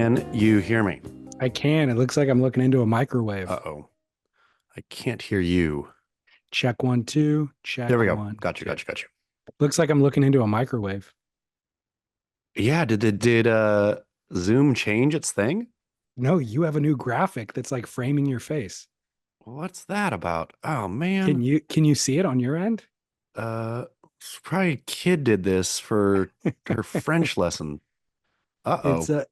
Can you hear me? I can. It looks like I'm looking into a microwave. Uh-oh. I can't hear you. Check one, two. There Check we go. one, Got you, two. got you, got you. Looks like I'm looking into a microwave. Yeah, did Zoom change its thing? No, you have a new graphic that's like framing your face. What's that about? Oh Can man. you see it on your end? Uh Probably a kid did this for her French lesson. It's Uh-oh.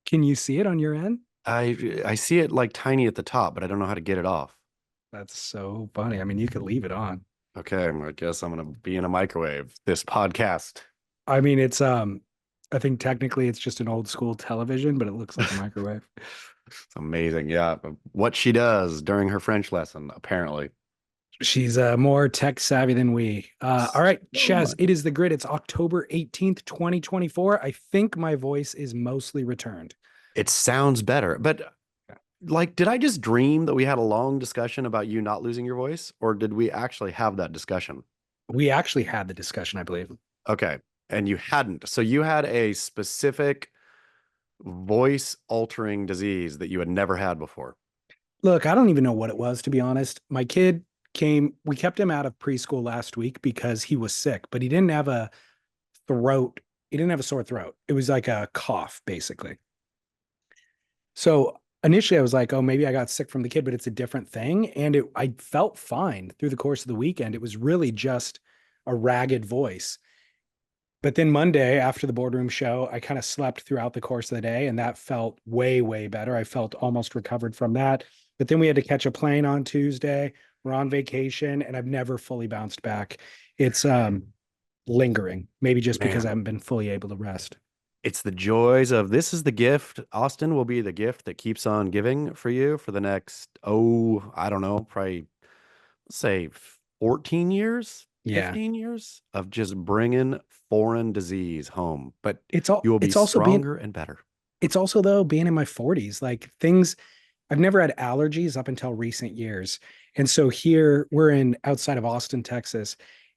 can you see it on your end? I see it like tiny at the top, but I don't know how to get it off. That's so funny. I mean, you could leave it on. Okay, I guess I'm gonna be in a microwave this podcast. I mean, it's I think technically it's just an old school television, but it looks like a microwave. It's amazing. Yeah. What she does during her French lesson, apparently. She's more tech savvy than we. All right, So Chaz, much. it is the grid. It's October 18th, 2024. I think my voice is mostly returned. It sounds better, but like, did I just dream that we had a long discussion about you not losing your voice, or did we actually have that discussion? We actually had the discussion, I believe. Okay. And you hadn't. So you had a specific voice altering disease that you had never had before. Look, I don't even know what it was, to be honest. My kid came, we kept him out of preschool last week because he was sick, but he didn't have a throat. He didn't have a sore throat. It was like a cough, basically. So initially I was like, oh, maybe I got sick from the kid, but it's a different thing. And I felt fine through the course of the weekend. It was really just a ragged voice. But then Monday after the boardroom show, I kind of slept throughout the course of the day and that felt way, way better. I felt almost recovered from that. But then we had to catch a plane on Tuesday. We're on vacation and I've never fully bounced back. It's lingering, maybe just because I Man, haven't been fully able to rest. it's the joys of this is the gift. Austin will be the gift that keeps on giving for you for the next, oh, I don't know, probably say 14 years, Yeah. 15 years of just bringing foreign disease home. But you will be It's also being stronger and better. it's also though being in my 40s, like things I've never had allergies up until recent years. And so here we're in outside of Austin, Texas,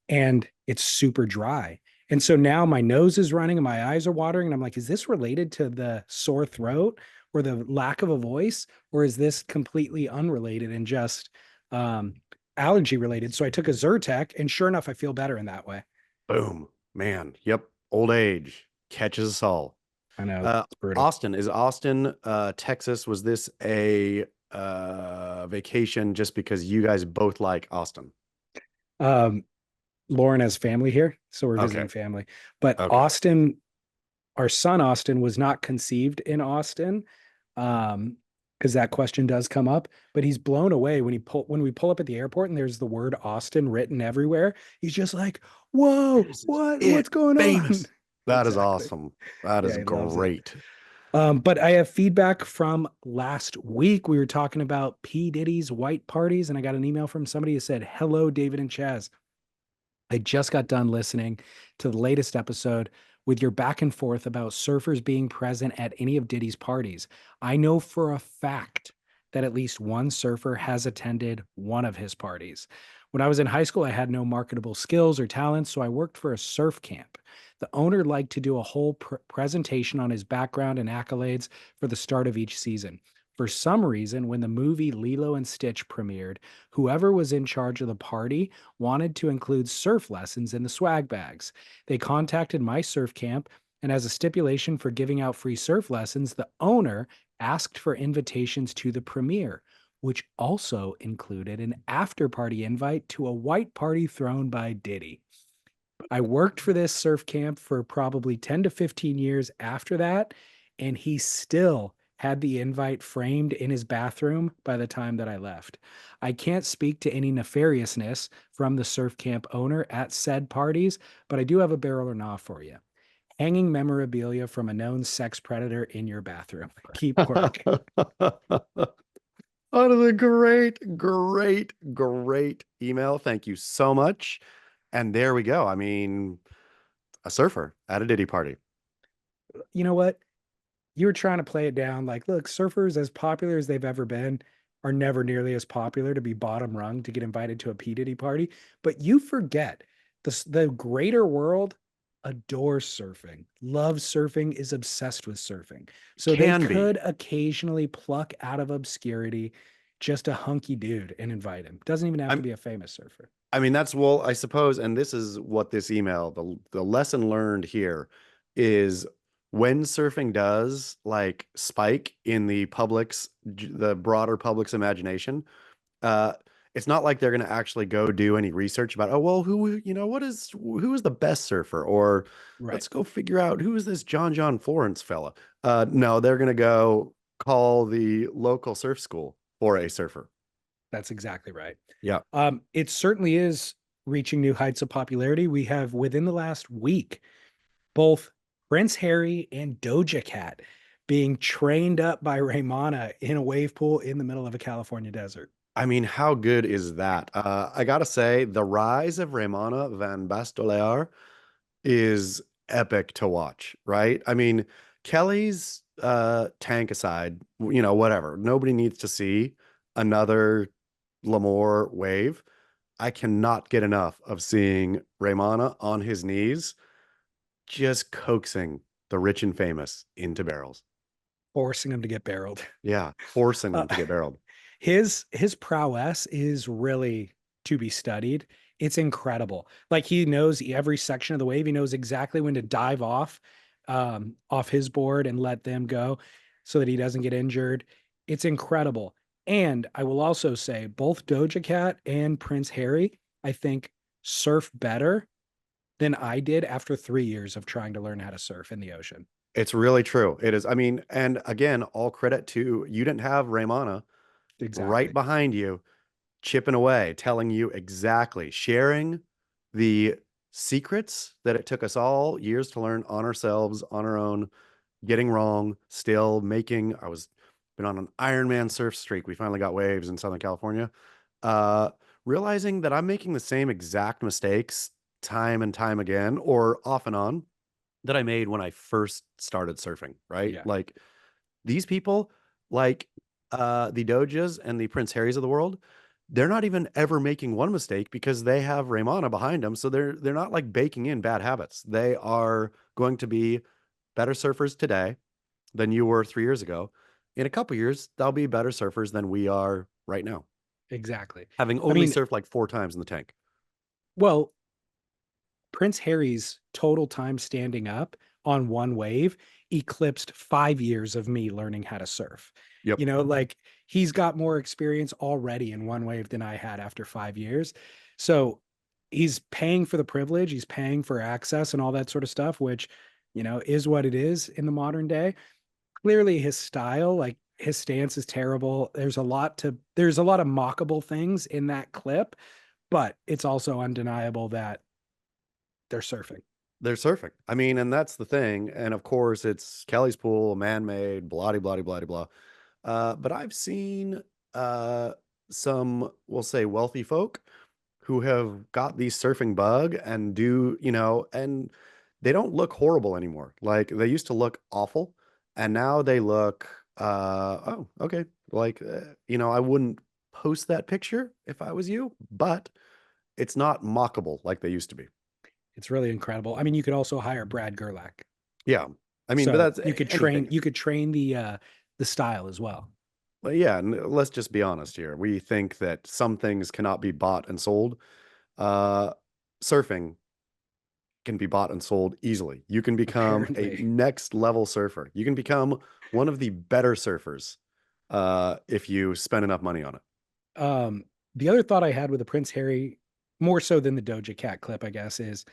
and it's super dry. And so now my nose is running and my eyes are watering. And I'm like, is this related to the sore throat or the lack of a voice? Or is this completely unrelated and just um, allergy related? So I took a Zyrtec, and sure enough, I feel better in that way. Boom. Man. Yep. Old age catches us all. I know it's brutal. Austin, is Austin, Texas? Was this a vacation just because you guys both like Austin? Um, Lauren has family here, so we're Okay. visiting family. But Okay. Austin, our son Austin, was not conceived in Austin, because that question does come up. But he's blown away when we pull up at the airport and there's the word Austin written everywhere. He's just like, "Whoa, This is what's it. going on?" Famous. That is Exactly. awesome. That Yeah, is he loves it. great. But I have feedback from last week. We were talking about P. Diddy's white parties, and I got an email from somebody who said, "Hello, David and Chaz. I just got done listening to the latest episode with your back and forth about surfers being present at any of Diddy's parties. I know for a fact that at least one surfer has attended one of his parties. When I was in high school, I had no marketable skills or talents, so I worked for a surf camp. The owner liked to do a whole presentation on his background and accolades for the start of each season. For some reason, when the movie Lilo and Stitch premiered, whoever was in charge of the party wanted to include surf lessons in the swag bags. They contacted my surf camp, and as a stipulation for giving out free surf lessons, the owner asked for invitations to the premiere, which also included an after party invite to a white party thrown by Diddy. I worked for this surf camp for probably 10 to 15 years after that, and he still had the invite framed in his bathroom by the time that I left. I can't speak to any nefariousness from the surf camp owner at said parties, but I do have a barrel or nah for you. Hanging memorabilia from a known sex predator in your bathroom. Keep quirk. That is a great, great, great email. Thank you so much. And there we go. I mean, a surfer at a Diddy party. You know what? You were trying to play it down like, look, surfers, as popular as they've ever been, are never nearly as popular to be bottom rung to get invited to a P. Diddy party. But you forget the greater world adores surfing, loves surfing, is obsessed with surfing. So they Can be. could occasionally pluck out of obscurity just a hunky dude and invite him. Doesn't even have to I'm be a famous surfer. I mean, that's, well, I suppose, and this is what this email, the lesson learned here is when surfing does like spike in the broader public's imagination, uh, it's not like they're going to actually go do any research about, oh, well, who is the best surfer? Or Right. let's go figure out who is this John Florence fella. No, they're going to go call the local surf school for a surfer. That's exactly right. Yeah. It certainly is reaching new heights of popularity. We have within the last week both Prince Harry and Doja Cat being trained up by Raimana in a wave pool in the middle of a California desert. I mean, how good is that? I gotta say, the rise of Raimana van Bastolar is epic to watch, right? I mean, Kelly's tank aside, whatever. Nobody needs to see another L'Amour wave. I cannot get enough of seeing Raimana on his knees, just coaxing the rich and famous into barrels. Forcing him to get barreled. Yeah, forcing Uh, them to get barreled. his prowess is really to be studied. It's incredible. Like he knows every section of the wave. He knows exactly when to dive off his board and let them go so that he doesn't get injured. It's incredible. And I will also say both Doja Cat and Prince Harry, I think, surf better than I did after 3 years of trying to learn how to surf in the ocean. It's really true. It is. I mean, and again, all credit to you didn't have Raymana right Exactly. behind you, chipping away, telling you exactly, sharing the secrets that it took us all years to learn on ourselves, on our own, getting wrong, still making. I was been on an Ironman surf streak. We finally got waves in Southern California. Uh, Realizing that I'm making the same exact mistakes time and time again, or off and on, that I made when I first started surfing, right? Yeah. Like these people, like the Dojas and the Prince Harrys of the world, they're not even ever making one mistake because they have Raymana behind them. So they're not like baking in bad habits. They are going to be better surfers today than you were 3 years ago. In a couple years, they'll be better surfers than we are right now, Exactly. having I only mean, surfed like 4 times in the tank. well, Prince Harry's total time standing up on one wave eclipsed 5 years of me learning how to surf. Yep. Like he's got more experience already in one wave than I had after 5 years. So he's paying for the privilege, he's paying for access and all that sort of stuff, which, is what it is in the modern day. Clearly his style, like his stance is terrible. There's a lot of mockable things in that clip, but it's also undeniable that they're surfing. They're surfing. I mean, and that's the thing. And of course, it's Kelly's pool, man-made, blah, blah, blah, blah, blah. But I've seen uh, some, we'll say, wealthy folk who have got the surfing bug and and they don't look horrible anymore. Like they used to look awful, and now they look, oh, okay. Like, I wouldn't post that picture if I was you, but it's not mockable like they used to be. It's really incredible. I mean, you could also hire Brad Gerlach. Yeah. I mean, but So that's you could train anything. you could train the style as well. Well, yeah, and let's just be honest here. We think that some things cannot be bought and sold. Uh, Surfing can be bought and sold easily. You can become a Apparently. next level surfer. You can become one of the better surfers if you spend enough money on it. The other thought I had with the Prince Harry, more so than the Doja Cat clip, I guess, is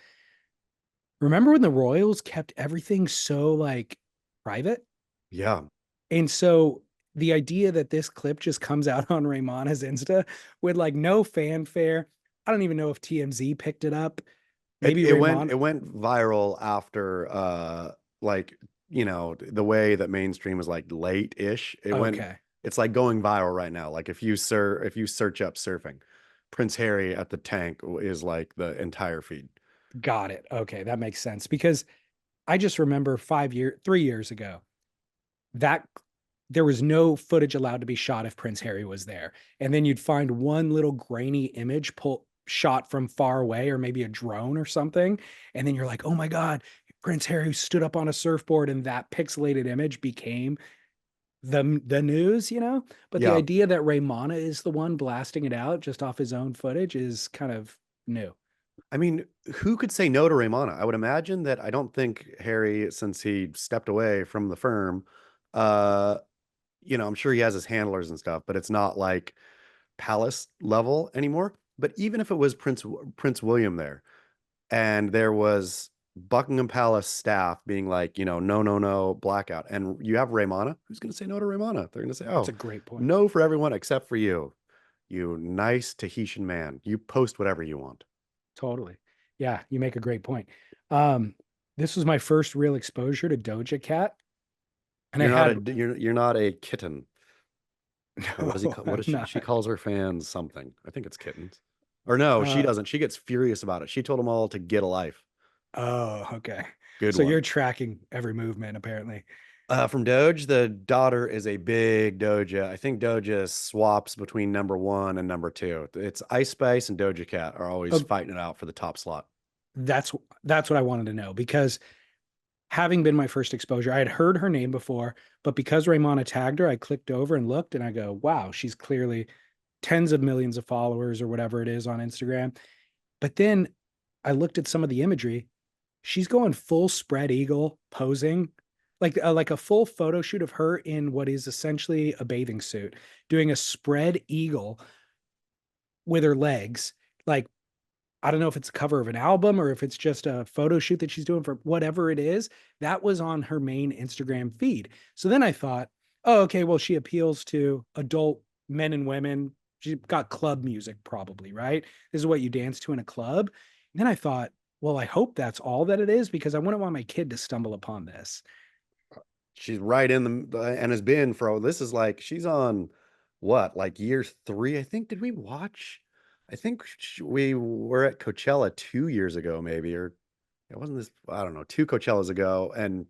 remember when the Royals kept everything so like private? Yeah. And so the idea that this clip just comes out on Raymana's Insta with like no fanfare. I don't even know if TMZ picked it up. It Maybe it went Raymana. it went viral after like the way that mainstream is like late-ish. Okay. It's like going viral right now. Like if you search up surfing, Prince Harry at the tank is like the entire feed. Got it. Okay, that makes sense because I just remember 3 years ago that there was no footage allowed to be shot if Prince Harry was there. And then you'd find one little grainy image shot from far away, or maybe a drone or something. And then you're like, oh my God, Prince Harry stood up on a surfboard, and that pixelated image became the news, you know? But the Yeah. idea that Raimana is the one blasting it out just off his own footage is kind of new. I mean, who could say no to Raymana? I would imagine that I don't think Harry, since he stepped away from the firm, uh, I'm sure he has his handlers and stuff, but it's not like palace level anymore. But even if it was Prince William there, and there was Buckingham Palace staff being like, no, no, no, blackout, and you have Raymana, who's going to say no to Raymana? They're going to say, That's oh, a great point. no for everyone except for you, you nice Tahitian man. You post whatever you want. Totally. Yeah, you make a great point. Um, this was my first real exposure to Doja Cat, and I You're not a had you're not a kitten. Or what does he no, call, what I'm does she not. calls her fans something? I think it's kittens. Or no, she Uh, doesn't. She gets furious about it. She told them all to get a life. oh, okay. Good So one. you're tracking every movement, apparently. From Doge, the daughter is a big Doja. I think Doja swaps between number one and number two. It's Ice Spice and Doja Cat are always Oh, fighting it out for the top slot. that's that's what I wanted to know, because having been my first exposure, I had heard her name before, but because Raymana tagged her, I clicked over and looked, and I go, wow, she's clearly tens of millions of followers or whatever it is on Instagram. But then I looked at some of the imagery. She's going full spread eagle posing, like a full photo shoot of her in what is essentially a bathing suit, doing a spread eagle with her legs. Like, I don't know if it's a cover of an album or if it's just a photo shoot that she's doing for whatever it is. That was on her main Instagram feed. So then I thought, oh, okay, well, she appeals to adult men and women. She's got club music, probably, right? This is what you dance to in a club. And then I thought, well, I hope that's all that it is, because I wouldn't want my kid to stumble upon this. She's right in the and has been for this is like she's on what, like year three, I think. Did we watch? I think we were at Coachella 2 years ago, maybe, or it wasn't this, I don't know, two Coachellas ago, and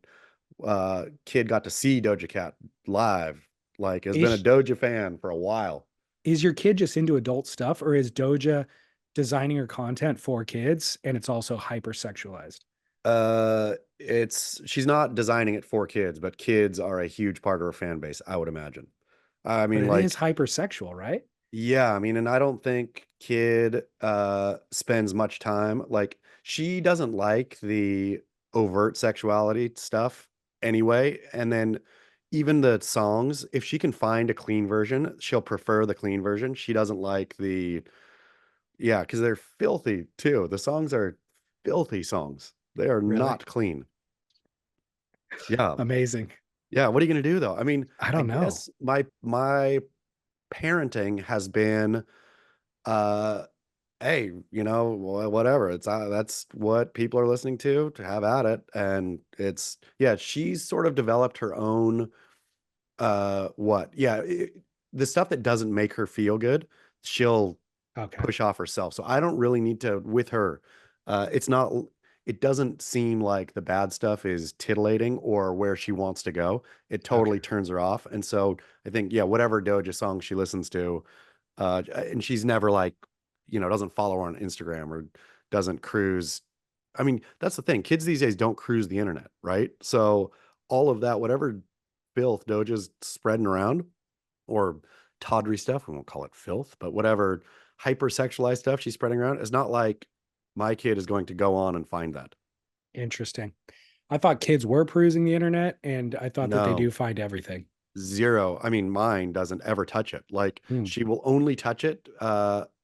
kid got to see Doja Cat live. Like has been a Is Doja fan for a while. is your kid just into adult stuff, or is Doja designing her content for kids and it's also hypersexualized? It's she's not designing it for kids, but kids are a huge part of her fan base, I would imagine. I But mean, it is like, hypersexual, right? yeah, I mean, and I don't think kid spends much time, like she doesn't like the overt sexuality stuff anyway. And then even the songs, if she can find a clean version, she'll prefer the clean version. She doesn't like the, yeah, because they're filthy too. The songs are filthy songs. They are Really? not clean. Yeah. Amazing. Yeah. What are you gonna do though? I mean, I I don't know. guess my parenting has been uh hey, whatever. It's that's what people are listening to have at it. And it's, yeah, she's sort of developed her own what? Yeah, the stuff that doesn't make her feel good, she'll Okay. push off herself. So I don't really need to with her. It's not it doesn't seem like the bad stuff is titillating or where she wants to go. It Okay. totally turns her off. And so I think, yeah, whatever Doja song she listens to, and she's never like, doesn't follow her on Instagram or doesn't cruise. I mean, that's the thing. Kids these days don't cruise the internet, right? So all of that, whatever filth Doja's spreading around, or tawdry stuff, we won't call it filth, but whatever hypersexualized stuff she's spreading around, is not like my kid is going to go on and find that. Interesting. I thought kids were perusing the internet, and I thought that they No, do find everything. zero. I mean, mine doesn't ever touch it. Like Hmm. she will only touch it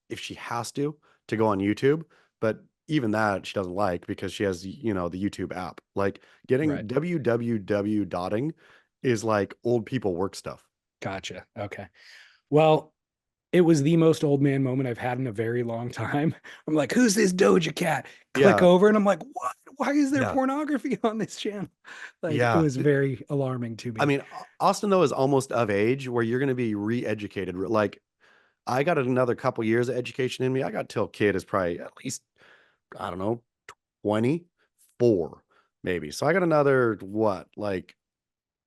if she has to go on YouTube. But even that she doesn't like because she has, the YouTube app. Like Right. getting www dotting is like old people work stuff. Gotcha. Okay. Well, it was the most old man moment I've had in a very long time. I'm like, who's this Doja Cat? Click Yeah, over, and I'm like, what? Why is there yeah, pornography on this channel? Like, it yeah. was very alarming to I me. mean, Austin though is almost of age where you're going to be re-educated. Like I got another couple years of education in me. I got till kid is probably at least, I don't know, 24 maybe. So I got another what, like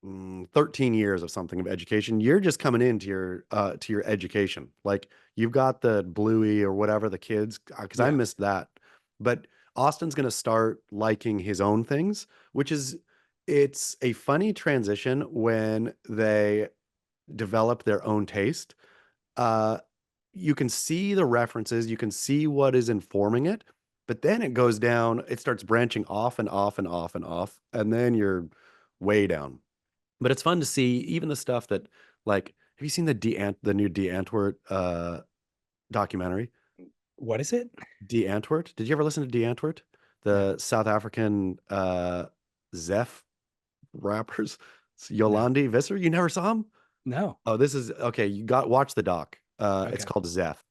13 years of something of education. You're just coming into to your education. Like you've got the Bluey or whatever the kids, because I Yeah. missed that. But Austin's going to start liking his own things, which is it's a funny transition when they develop their own taste. Uh, you can see the references, you can see what is informing it, but then it goes down, it starts branching off and off and off and off, and then you're way down. But it's fun to see even the stuff that like have you seen the new 𝐷 documentary? What is it? 𝐷? Did you ever listen to 𝐷? No, The South African Zeph rappers. no, Yolandi Visser, you never saw him? no. Oh, this is okay. You got watch the doc. It's Okay. called Zeph.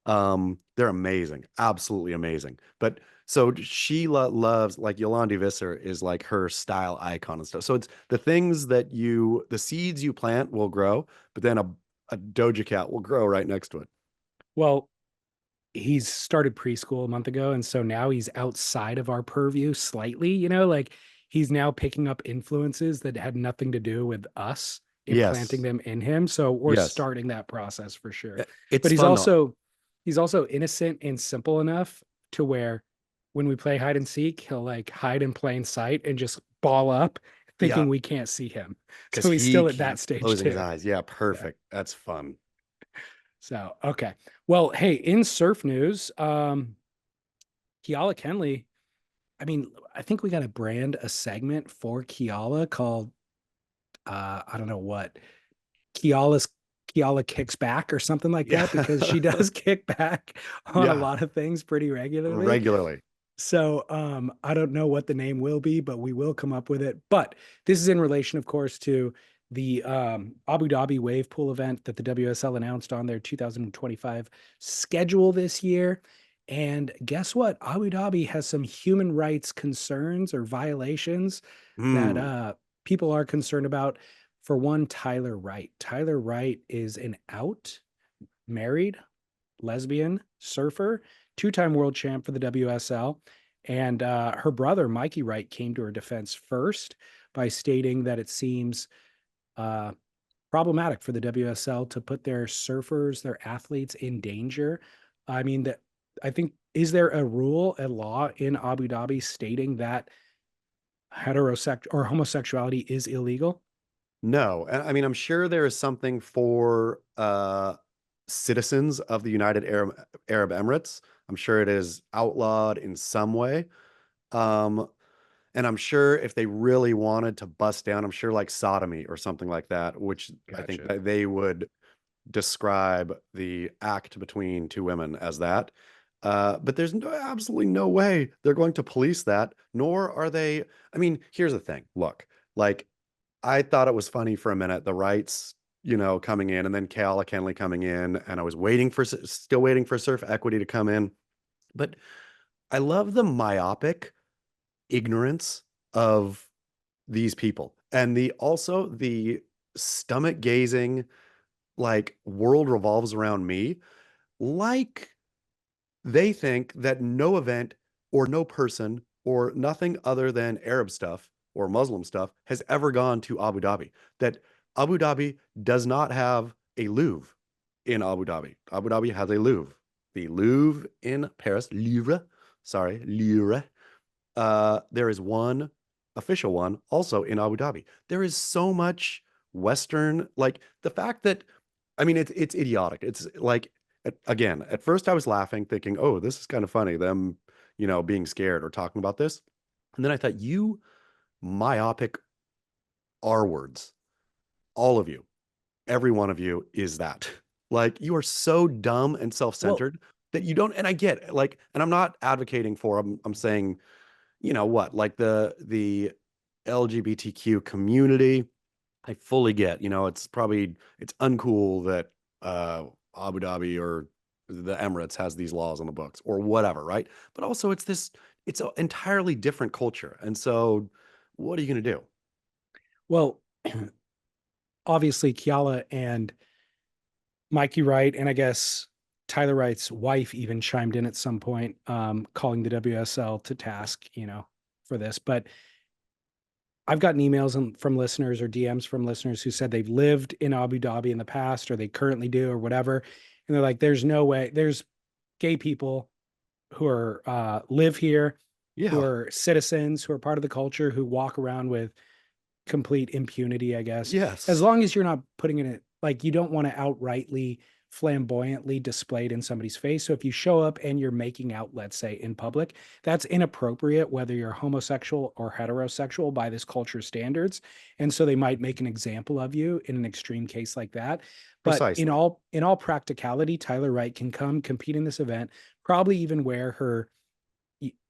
They're amazing, absolutely amazing. But so Sheila loves like Yolandi Visser is like her style icon and stuff. So it's the things that the seeds you plant will grow, but then a Doja Cat will grow right next to it. Well, he's started preschool a month ago, and so now he's outside of our purview slightly, like he's now picking up influences that had nothing to do with us implanting Yes, them in him. So we're yes. starting that process for sure. But It's he's fun though. also he's also innocent and simple enough to where when we play hide and seek, he'll like hide in plain sight and just ball up Yeah, thinking we can't see him. because So he's he still at that keeps stage closing his too. eyes. Yeah, Yeah. perfect. That's fun. So okay. Well, hey, in surf news, 𝐂𝐤𝐢𝐸, I mean, I think we got to brand a segment for 𝐂𝐤 called I don't know what, 𝐂𝐤's 𝐂𝐤 kicks back or something like Yeah, that, because she does kick back on a yeah, lot of things pretty regularly. regularly. So I don't know what the name will be, but we will come up with it. But this is in relation, of course, to the Abu Dhabi wave pool event that the WSL announced on their 2025 schedule this year. And guess what? Abu Dhabi has some human rights concerns or violations that Hmm. people are concerned about. For one, Tyler Wright. Tyler Wright is an out married lesbian surfer, two-time world champ for the WSL. And her brother, Mikey Wright, came to her defense first by stating that it seems uh, problematic for the WSL to put their surfers, their athletes in danger. I mean, that I think, is there a rule, a law in Abu Dhabi stating that heterosexual or homosexuality is illegal? No, and I mean, I'm sure there is something for citizens of the Arab Emirates. I'm sure it is outlawed in some way. Um, and I'm sure if they really wanted to bust down, I'm sure like sodomy or something like that, which I think Gotcha. that they would describe the act between two women as that. But there's absolutely no way they're going to police that, nor are they. I mean, here's the thing. Look, like I thought it was funny for a minute, the rights, coming in, and then Cal Kenley coming in, and I was still waiting for Surf Equity to come in. But I love the myopic ignorance of these people, and the stomach gazing, like world revolves around me, like they think that no event or no person or nothing other than Arab stuff or Muslim stuff has ever gone to Abu Dhabi. That Abu Dhabi does not have a Louvre in Abu Dhabi. Abu Dhabi has a Louvre. The Louvre in Paris, Louvre, sorry, Louvre. There is one official one also in Abu Dhabi. There is so much Western, like the fact that, I mean, it's idiotic. It's like, again, at first I was laughing, thinking, oh, this is kind of funny, them, being scared or talking about this. And then I thought, you myopic R words, all of you, every one of you is that. Like, you are so dumb and Well, self-centered that you don't, and I get it, like, and I'm not advocating for, I'm saying, what, like the LGBTQ community, I fully get, it's uncool that Abu Dhabi or the Emirates has these laws on the books or whatever, right? But also it's an entirely different culture. And so what are you going to do? well, obviously Kiala and Mikey Wright, and I guess Tyler Wright's wife even chimed in at some point, calling the WSL to task, for this. But I've gotten emails from listeners or DMs from listeners who said they've lived in Abu Dhabi in the past or they currently do or whatever. And they're like, there's no way. There's gay people who are live here, who Yeah. are citizens, who are part of the culture, who walk around with complete impunity, I guess. As Yes. long as you're not putting it in, like, you don't want to outrightly flamboyantly displayed in somebody's face. So if you show up and you're making out, let's say in public, that's inappropriate, whether you're homosexual or heterosexual by this culture's standards. And so they might make an example of you in an extreme case like that. But Precisely. in all practicality, Tyler Wright can come compete in this event, probably even wear her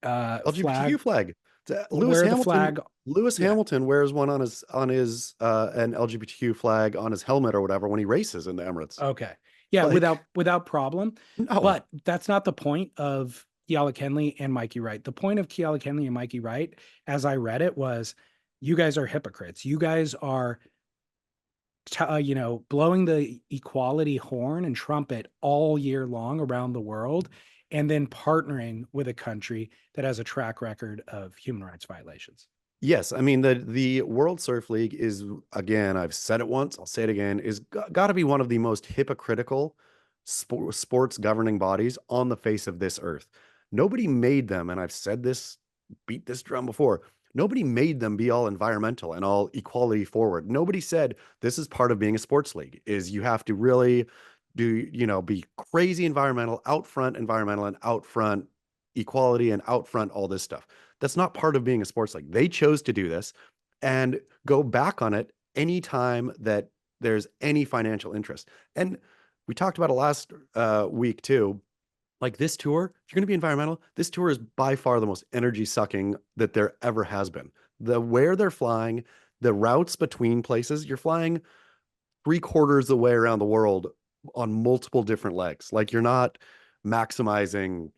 LGBTQ flag, flag. Lewis wear the Hamilton. flag. Lewis Yeah. Hamilton wears one on his an LGBTQ flag on his helmet or whatever when he races in the Emirates. Okay. Yeah, Like, without problem. no. But that's not the point of 𝐒𝐮𝐬𝐷 and Mikey Wright. The point of 𝐒𝐮𝐬𝐷 and Mikey Wright, as I read it, was you guys are hypocrites. You guys are blowing the equality horn and trumpet all year long around the world, and then partnering with a country that has a track record of human rights violations. Yes, I mean the World Surf League is, again, I've said it once, I'll say it again, is got to be one of the most hypocritical sports governing bodies on the face of this earth. Nobody made them, and I've said this, beat this drum before. Nobody made them be all environmental and all equality forward. Nobody said this is part of being a sports league, is you have to really be crazy environmental and out front equality and out front all this stuff. That's not part of being a sports league. They chose to do this and go back on it anytime that there's any financial interest. And we talked about it last week too. Like, this tour, if you're going to be environmental, this tour is by far the most energy sucking that there ever has been. Where they're flying, the routes between places, you're flying 3/4 the way around the world on multiple different legs. Like, you're not maximizing,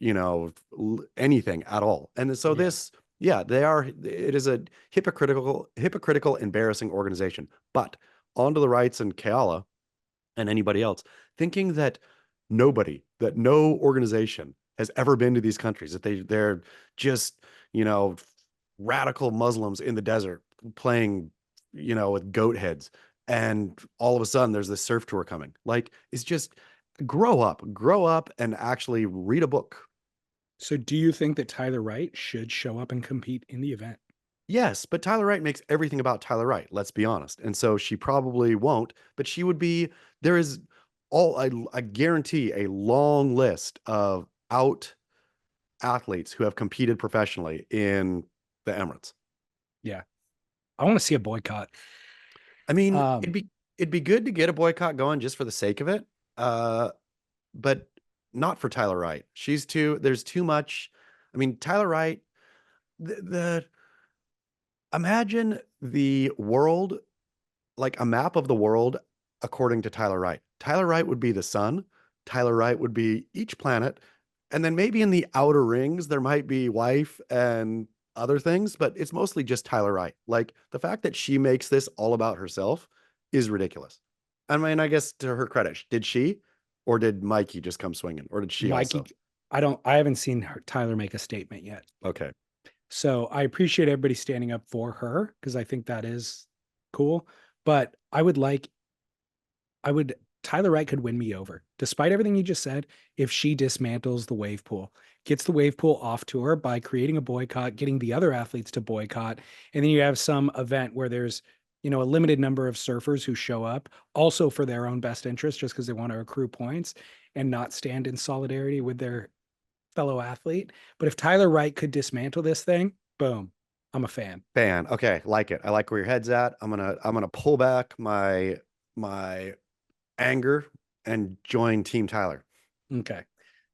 anything at all. And so Yeah. this, yeah, it is a hypocritical, embarrassing organization. But onto the rights and Keala and anybody else thinking that no organization has ever been to these countries, that they're just, you know, radical Muslims in the desert playing, with goat heads. And all of a sudden there's this surf tour coming. Like, it's just grow up and actually read a book. So do you think that Tyler Wright should show up and compete in the event? Yes, but Tyler Wright makes everything about Tyler Wright, let's be honest. And so she probably won't, but she would be, there is I guarantee a long list of out athletes who have competed professionally in the Emirates. Yeah. I want to see a boycott. I mean, Um, it'd be good to get a boycott going just for the sake of it. Uh, but not for Tyler Wright. There's too much. I mean, Tyler Wright, the imagine the world, like a map of the world according to Tyler Wright. Tyler Wright would be the sun. Tyler Wright would be each planet. And then maybe in the outer rings, there might be wife and other things, but it's mostly just Tyler Wright. Like, the fact that she makes this all about herself is ridiculous. I mean, I guess to her credit, did she, or did Mikey just come swinging, or did she Mikey, also? I haven't seen Tyler make a statement yet. Okay. So I appreciate everybody standing up for her because I think that is cool. But I would, Tyler Wright could win me over. Despite everything you just said, if she dismantles the wave pool, gets the wave pool off tour by creating a boycott, getting the other athletes to boycott, and then you have some event where there's, a limited number of surfers who show up also for their own best interest, just because they want to accrue points and not stand in solidarity with their fellow athlete. But if Tyler Wright could dismantle this thing, boom, I'm a fan. Fan. Okay, like it. I like where your head's at. I'm gonna pull back my anger and join Team Tyler. Okay,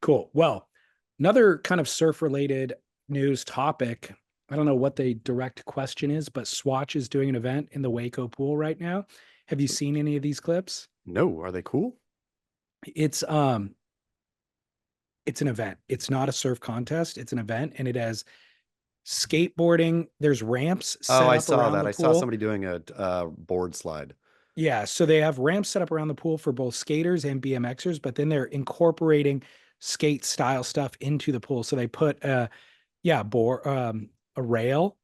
cool. Well, another kind of surf related news topic. I don't know what the direct question is, but Swatch is doing an event in the Waco pool right now. Have you seen any of these clips? No, are they cool? It's um it's an event. It's not a surf contest, it's an event and it has skateboarding. There's ramps Oh, set I up saw around that. the I saw pool. somebody doing a board slide. Yeah, so they have ramps set up around the pool for both skaters and BMXers, but then they're incorporating skate style stuff into the pool. So they put a rail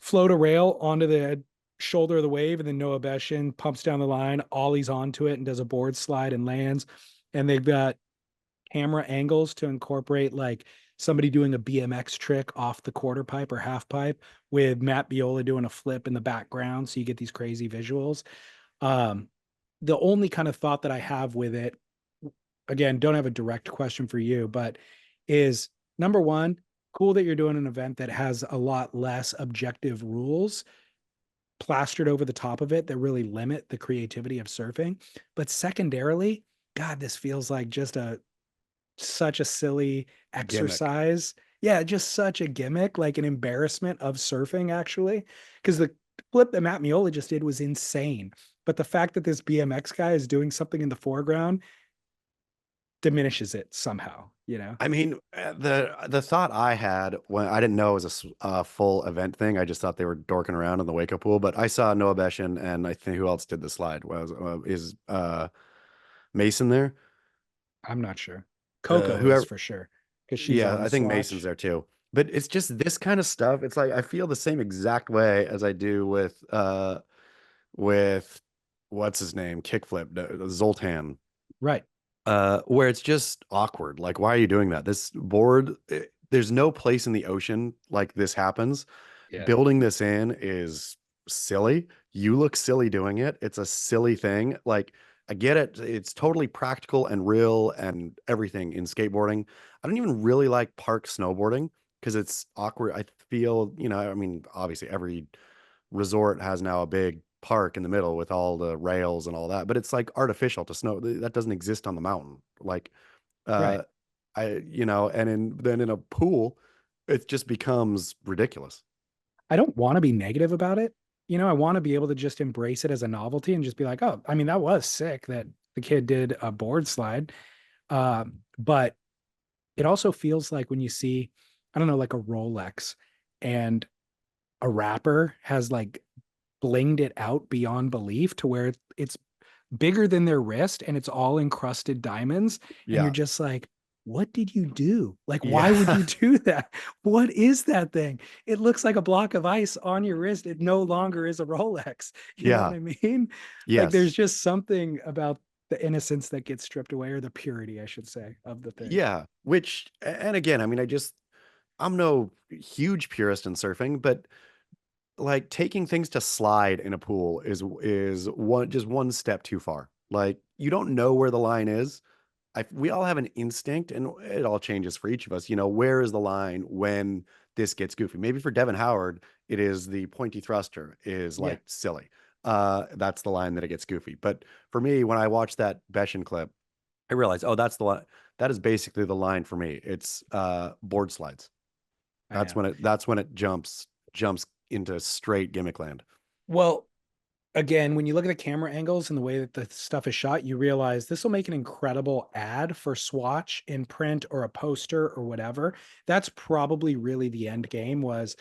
float a rail onto the shoulder of the wave, and then Noah Beshin pumps down the line, ollies onto it, and does a board slide and lands. And they've got camera angles to incorporate like somebody doing a BMX trick off the quarter pipe or half pipe with Matt Biola doing a flip in the background. So you get these crazy visuals. Um, the only kind of thought that I have with it, again, don't have a direct question for you, but is number one, cool that you're doing an event that has a lot less objective rules plastered over the top of it that really limit the creativity of surfing. But secondarily, God, this feels like just a such a silly Gimmick. exercise. Yeah, just such a gimmick, like an embarrassment of surfing, actually. Because the flip that Matt Miola just did was insane. But the fact that this BMX guy is doing something in the foreground diminishes it somehow, you know? I mean, the thought I had when I didn't know it was a full event thing. I just thought they were dorking around in the wake up pool. But I saw Noah Beshin and I think who else did the slide was is Mason there. I'm not sure. Coco is Whoever, for sure because she's yeah, on I think Mason's Swatch. there too. But it's just this kind of stuff. It's like I feel the same exact way as I do with what's his name, kickflip, Zoltan. Right. Where it's just awkward. Like, why are you doing that? This board, there's no place in the ocean like this happens. Yeah. Building this in is silly. You look silly doing it. It's a silly thing. Like, I get it. It's totally practical and real and everything in skateboarding. I don't even really like park snowboarding because it's awkward. I feel, I mean, obviously every resort has now a big park in the middle with all the rails and all that, but it's like artificial to snow. That doesn't exist on the mountain. Like, Right. uh, and then in a pool, it just becomes ridiculous. I don't want to be negative about it. I want to be able to just embrace it as a novelty and just be like, oh, I mean, that was sick that the kid did a board slide. But it also feels like when you see, I don't know, like a Rolex and a rapper has like blinged it out beyond belief to where it's bigger than their wrist and it's all encrusted diamonds. And you're Yeah. just like, what did you do? Like, why would Yeah. you do that? What is that thing? It looks like a block of ice on your wrist. It no longer is a Rolex. You know what Yeah. I mean? Like, there's Yes. just something about the innocence that gets stripped away, or the purity, I should say, of the thing. Yeah. And again, I mean, I'm no huge purist in surfing, but like taking things to slide in a pool is one step too far. Like you don't know where the line is. We all have an instinct, and it all changes for each of us. Where is the line when this gets goofy? Maybe for Devin Howard, it is the pointy thruster is Yeah. like silly. That's the line that it gets goofy. But for me, when I watched that Beshin clip, I realized, oh, that's the line. That is basically the line for me. It's board slides. I know. That's when it jumps into straight gimmick land. Well, again, when you look at the camera angles and the way that the stuff is shot, you realize this will make an incredible ad for Swatch in print or a poster or whatever. That's probably really the end game was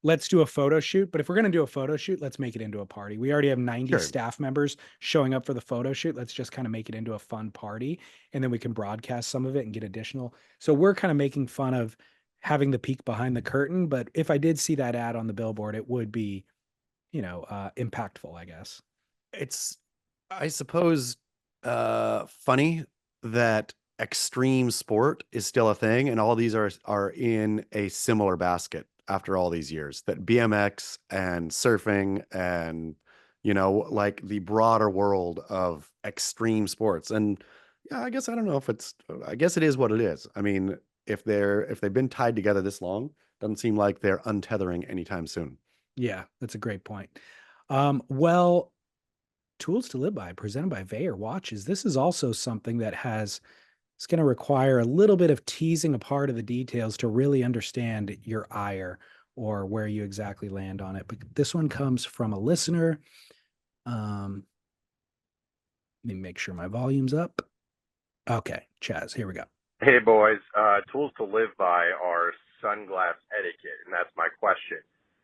let's do a photo shoot. But if we're going to do a photo shoot, let's make it into a party. We already have 90 Sure. staff members showing up for the photo shoot. Let's just kind of make it into a fun party. And then we can broadcast some of it and get additional. So we're kind of making fun of having the peek behind the curtain. But if I did see that ad on the billboard, it would be, impactful, I guess. It's, I suppose, funny that extreme sport is still a thing, and all these are in a similar basket after all these years. That BMX and surfing and like the broader world of extreme sports. And yeah, I guess I don't know if it's. I guess it is what it is. I mean, if they've been tied together this long, doesn't seem like they're untethering anytime soon. Yeah, that's a great point. Well, Tools to Live By, presented by Veyer Watches. This is also something that it's going to require a little bit of teasing apart of the details to really understand your ire or where you exactly land on it. But this one comes from a listener. Um, Let me make sure my volume's up. Okay, Chaz, here we go. Hey, boys. Tools to live by are sunglass etiquette, and that's my question.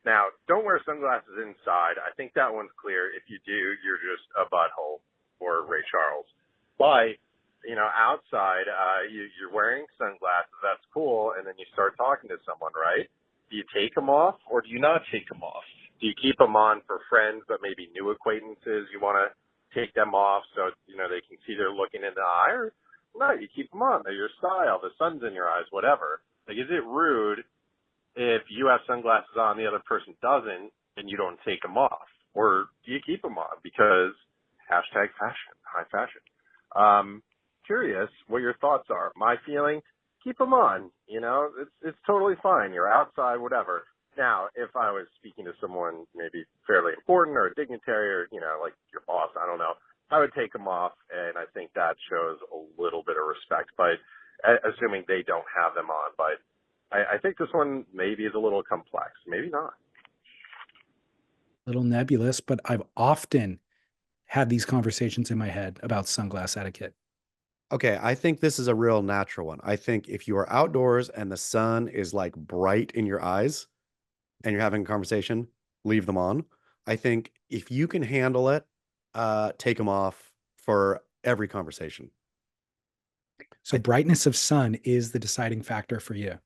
Now, don't wear sunglasses inside. I think that one's clear. If you do, you're just a butthole or Ray Charles. But, outside, you're wearing sunglasses. That's cool. And then you start talking to someone, right? Do you take them off or do you not take them off? Do you keep them on for friends, but maybe new acquaintances? You want to take them off so, they can see they're looking in the eye? Or no, you keep them on. They're your style. The sun's in your eyes, whatever. Like, is it rude if you have sunglasses on, the other person doesn't, and you don't take them off? Or do you keep them on? Because hashtag fashion, high fashion. Curious what your thoughts are. My feeling, keep them on. It's totally fine. You're outside, whatever. Now, if I was speaking to someone maybe fairly important or a dignitary or, like your boss, I don't know, I would take them off, and I think that shows a little bit of respect, but assuming they don't have them on. But I think this one maybe is a little complex. Maybe not. Little nebulous, but I've often had these conversations in my head about sunglass etiquette. Okay, I think this is a real natural one. I think if you are outdoors and the sun is like bright in your eyes and you're having a conversation, leave them on. I think if you can handle it, take them off for every conversation. So brightness of sun is the deciding factor for you.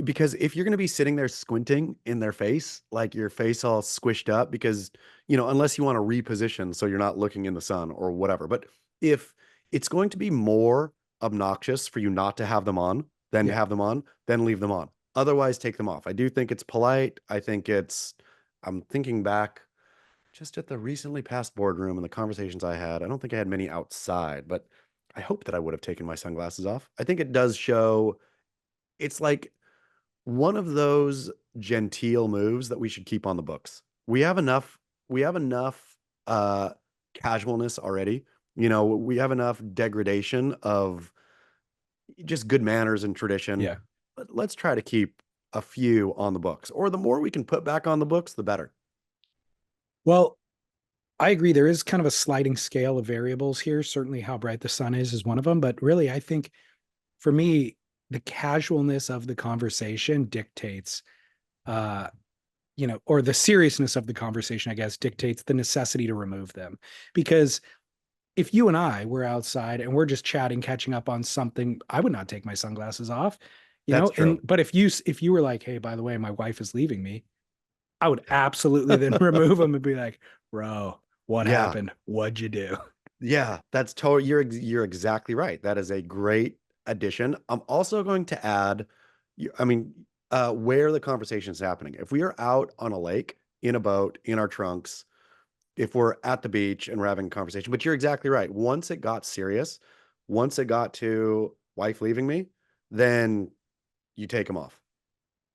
Because if you're going to be sitting there squinting in their face, like your face all squished up, because, unless you want to reposition so you're not looking in the sun or whatever. But if it's going to be more obnoxious for you not to have them on than to have them on, then leave them on. Otherwise, take them off. I do think it's polite. I'm thinking back just at the recently passed boardroom and the conversations I had. I don't think I had many outside, but I hope that I would have taken my sunglasses off. I think it does show, it's like one of those genteel moves that we should keep on the books. We have enough casualness already. We have enough degradation of just good manners and tradition. Yeah. But let's try to keep a few on the books, or the more we can put back on the books, the better. Well, I agree. There is kind of a sliding scale of variables here. Certainly how bright the sun is one of them. But really, I think for me, the casualness of the conversation dictates, or the seriousness of the conversation, I guess, dictates the necessity to remove them. Because if you and I were outside and we're just chatting, catching up on something, I would not take my sunglasses off, That's true. but if you were like, hey, by the way, my wife is leaving me, I would absolutely then remove them and be like, bro, what Yeah. happened? What'd you do? Yeah, that's totally, you're exactly right. That is a great addition. I'm also going to add, where the conversation is happening. If we are out on a lake, in a boat, in our trunks, if we're at the beach and we're having a conversation, but you're exactly right. Once it got serious, once it got to wife leaving me, then you take them off.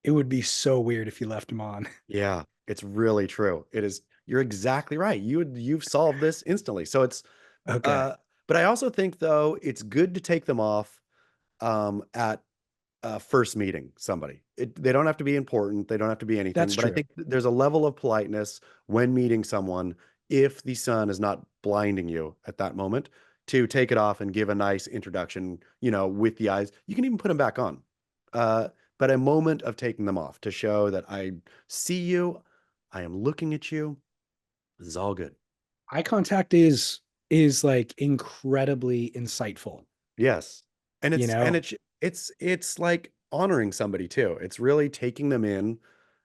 It would be so weird if you left them on. Yeah, it's really true. It is. You're exactly right. You've solved this instantly. So it's, Okay. but I also think though, it's good to take them off, at first meeting somebody. They don't have to be important. They don't have to be anything. That's But I true. think there's a level of politeness when meeting someone, if the sun is not blinding you at that moment, to take it off and give a nice introduction, with the eyes. You can even put them back on. Uh, but a moment of taking them off to show that I see you, I am looking at you. This is all good. Eye contact is like incredibly insightful, Yes. And you it's know? it's like honoring somebody too. It's really taking them in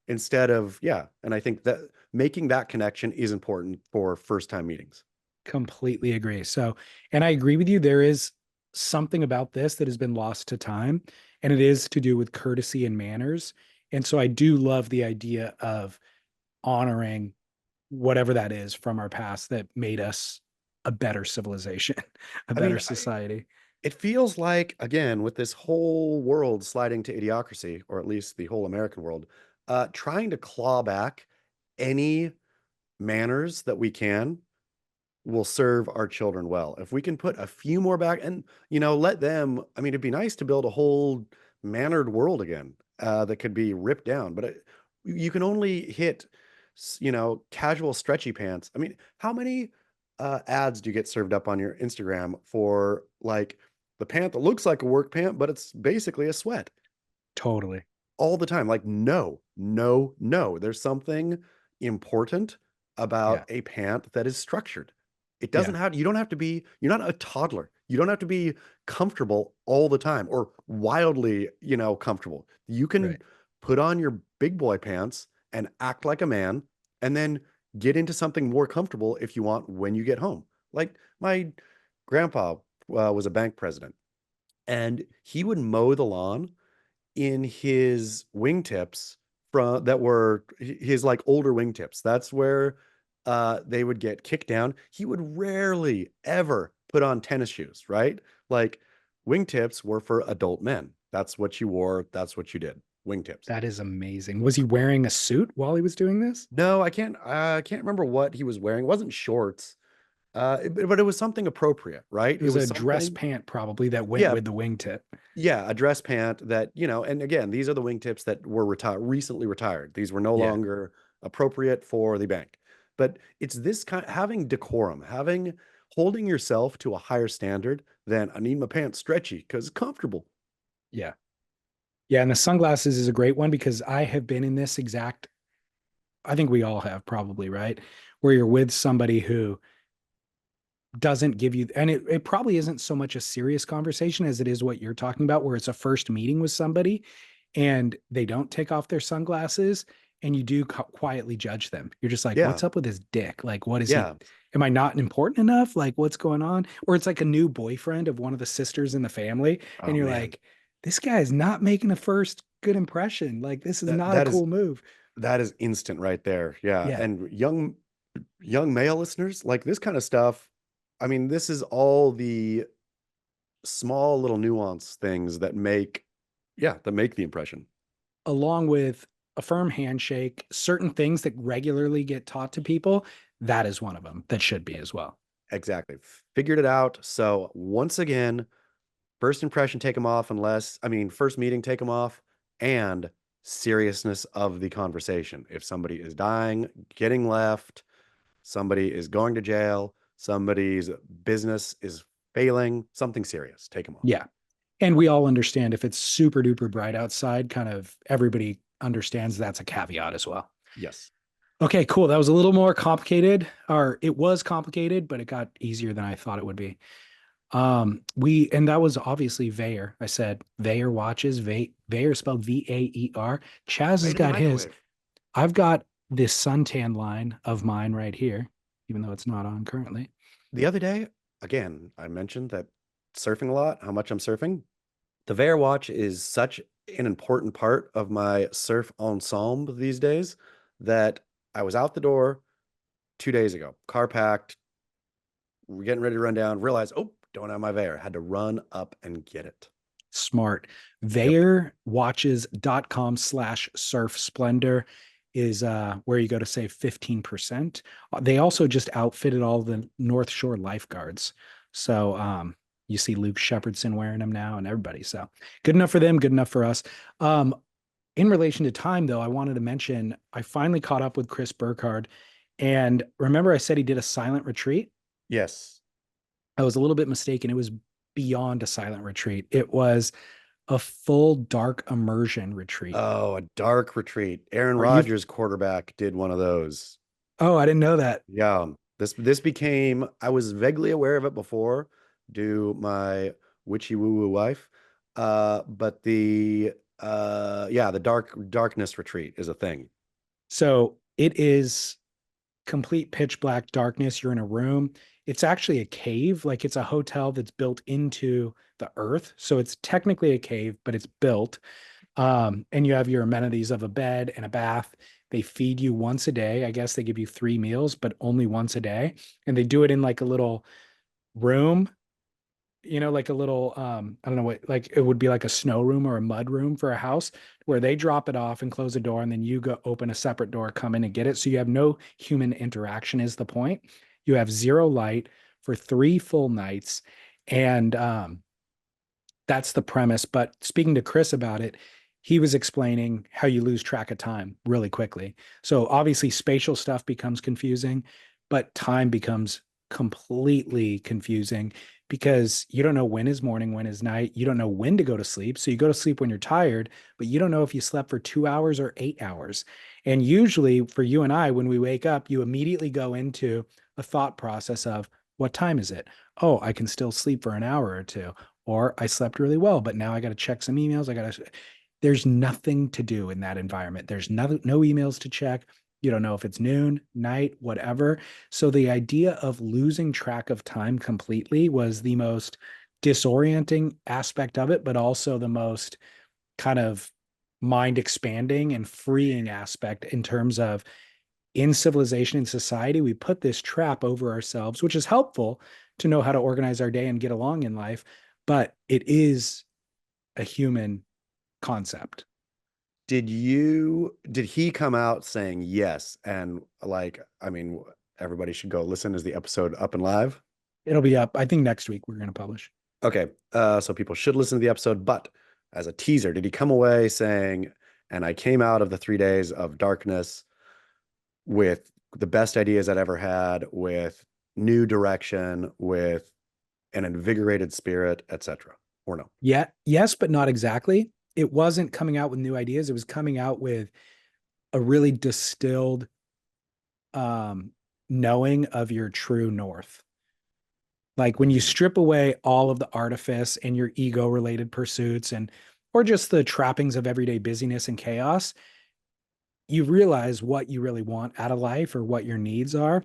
instead of, yeah. And I think that making that connection is important for first time meetings. Completely agree. So, and I agree with you. There is something about this that has been lost to time, and it is to do with courtesy and manners. And so I do love the idea of honoring whatever that is from our past that made us a better civilization, a I better mean, society. it feels like, again, with this whole world sliding to idiocracy, or at least the whole American world, trying to claw back any manners that we can will serve our children well. If we can put a few more back and, let them, it'd be nice to build a whole mannered world again, that could be ripped down, but you can only hit, casual stretchy pants. How many ads do you get served up on your Instagram for like the pant that looks like a work pant, but it's basically a sweat Totally. all the time? Like, no, no, no. There's something important Yeah. about a pant that is structured. It Yeah. doesn't have, you don't have to be, you're not a toddler. You don't have to be comfortable all the time or wildly, comfortable. You can Right. put on your big boy pants and act like a man, and then get into something more comfortable if you want when you get home. Like my grandpa was a bank president, and he would mow the lawn in his wingtips from that were his like older wingtips. That's where they would get kicked down. He would rarely ever put on tennis shoes, right? Like wingtips were for adult men. That's what you wore. That's what you did. Wingtips. That is amazing. Was he wearing a suit while he was doing this? No, I can't remember what he was wearing. It wasn't shorts. But it was something appropriate, right? It It was was a dress something, pant probably that went yeah, with the wingtip. yeah, a dress pant that, and again, these are the wingtips that were recently retired. These were no Yeah. longer appropriate for the bank. But it's this kind having decorum, holding yourself to a higher standard than I need my pants stretchy because it's comfortable. Yeah. Yeah. And the sunglasses is a great one because I have been in this exact, I think we all have probably, right? Where you're with somebody who doesn't give you, and it probably isn't so much a serious conversation as it is what you're talking about, where it's a first meeting with somebody and they don't take off their sunglasses and you do quietly judge them. You're just like, Yeah, what's up with his dick? Like, what is he? yeah. Am I not important enough? Like, what's going on? Or it's like a new boyfriend of one of the sisters in the family. And Oh you're man, like, this guy is not making a first good impression. Like, this is that not a that is cool move. that is instant right there. Yeah, Yeah. and young male listeners, like this kind of stuff. I mean, this is all the small little nuance things that make the impression. Along with a firm handshake, certain things that regularly get taught to people, that is one of them that should be as well. Exactly. Figured it out. So once again, first impression, take them off, first meeting, take them off, and seriousness of the conversation. If somebody is dying, getting left, somebody is going to jail, somebody's business is failing, something serious, take them off. Yeah. And we all understand if it's super duper bright outside, kind of everybody understands that's a caveat as well. Yes. Okay, cool. That was a little more complicated, or it was complicated, but it got easier than I thought it would be. And that was obviously 𝐒𝐻𝐿r. I said 𝐒𝐻𝐿r watches, 𝐒𝐻𝐿r spelled Vaer. Chaz has Right in the got his. microwave. I've got this suntan line of mine right here, even though it's not on currently. The other day, again, I mentioned that surfing a lot, how much I'm surfing. The 𝐒𝐻𝐿r watch is such an important part of my surf ensemble these days that I was out the door 2 days ago, car packed, we're getting ready to run down, realized, oh, don't have my 𝐒𝐻𝐿r. Had to run up and get it. Smart. Yep. 𝐒𝐻𝑟watches.com/surf splendor is where you go to save 15%. They also just outfitted all the North Shore lifeguards. So you see Luke Shepherdson wearing them now and everybody. So good enough for them, good enough for us. In relation to time, though, I wanted to mention I finally caught up with Chris Burkhardt. And remember, I said he did a silent retreat? Yes. I was a little bit mistaken. It was beyond a silent retreat. It was a full dark immersion retreat. Oh, a dark retreat. Aaron Are you? Rodgers, quarterback, did one of those. Oh, I didn't know that. Yeah. This became, I was vaguely aware of it before, due my witchy woo woo wife. But the darkness retreat is a thing. So it is complete pitch black darkness. You're in a room. It's actually a cave. Like it's a hotel that's built into the earth. So it's technically a cave, but it's built. And you have your amenities of a bed and a bath. They feed you once a day. I guess they give you 3 meals, but only once a day. And they do it in like a little room, like a little, I don't know what, like it would be like a snow room or a mud room for a house where they drop it off and close a door. And then you go open a separate door, come in and get it. So you have no human interaction is the point. You have zero light for 3 full nights. And that's the premise. But speaking to Chris about it, he was explaining how you lose track of time really quickly. So obviously spatial stuff becomes confusing, but time becomes completely confusing because you don't know when is morning, when is night. You don't know when to go to sleep. So you go to sleep when you're tired, but you don't know if you slept for 2 hours or 8 hours. And usually for you and I, when we wake up, you immediately go into a thought process of what time is it? Oh, I can still sleep for an hour or two, or I slept really well, but now I got to check some emails. there's nothing to do in that environment. There's no emails to check. You don't know if it's noon, night, whatever. So the idea of losing track of time completely was the most disorienting aspect of it, but also the most kind of mind expanding and freeing aspect in terms of in civilization and society, we put this trap over ourselves, which is helpful to know how to organize our day and get along in life, but it is a human concept. Did he come out saying yes? And like, I mean, everybody should go listen. Is the episode up and live? It'll be up, I think next week we're going to publish. Okay. So people should listen to the episode, but as a teaser, did he come away saying, and I came out of the 3 days of darkness with the best ideas I'd ever had, with new direction, with an invigorated spirit, etc. Or no? Yeah, yes, but not exactly. It wasn't coming out with new ideas. It was coming out with a really distilled knowing of your true north. Like when you strip away all of the artifice and your ego related pursuits and or just the trappings of everyday busyness and chaos, you realize what you really want out of life or what your needs are.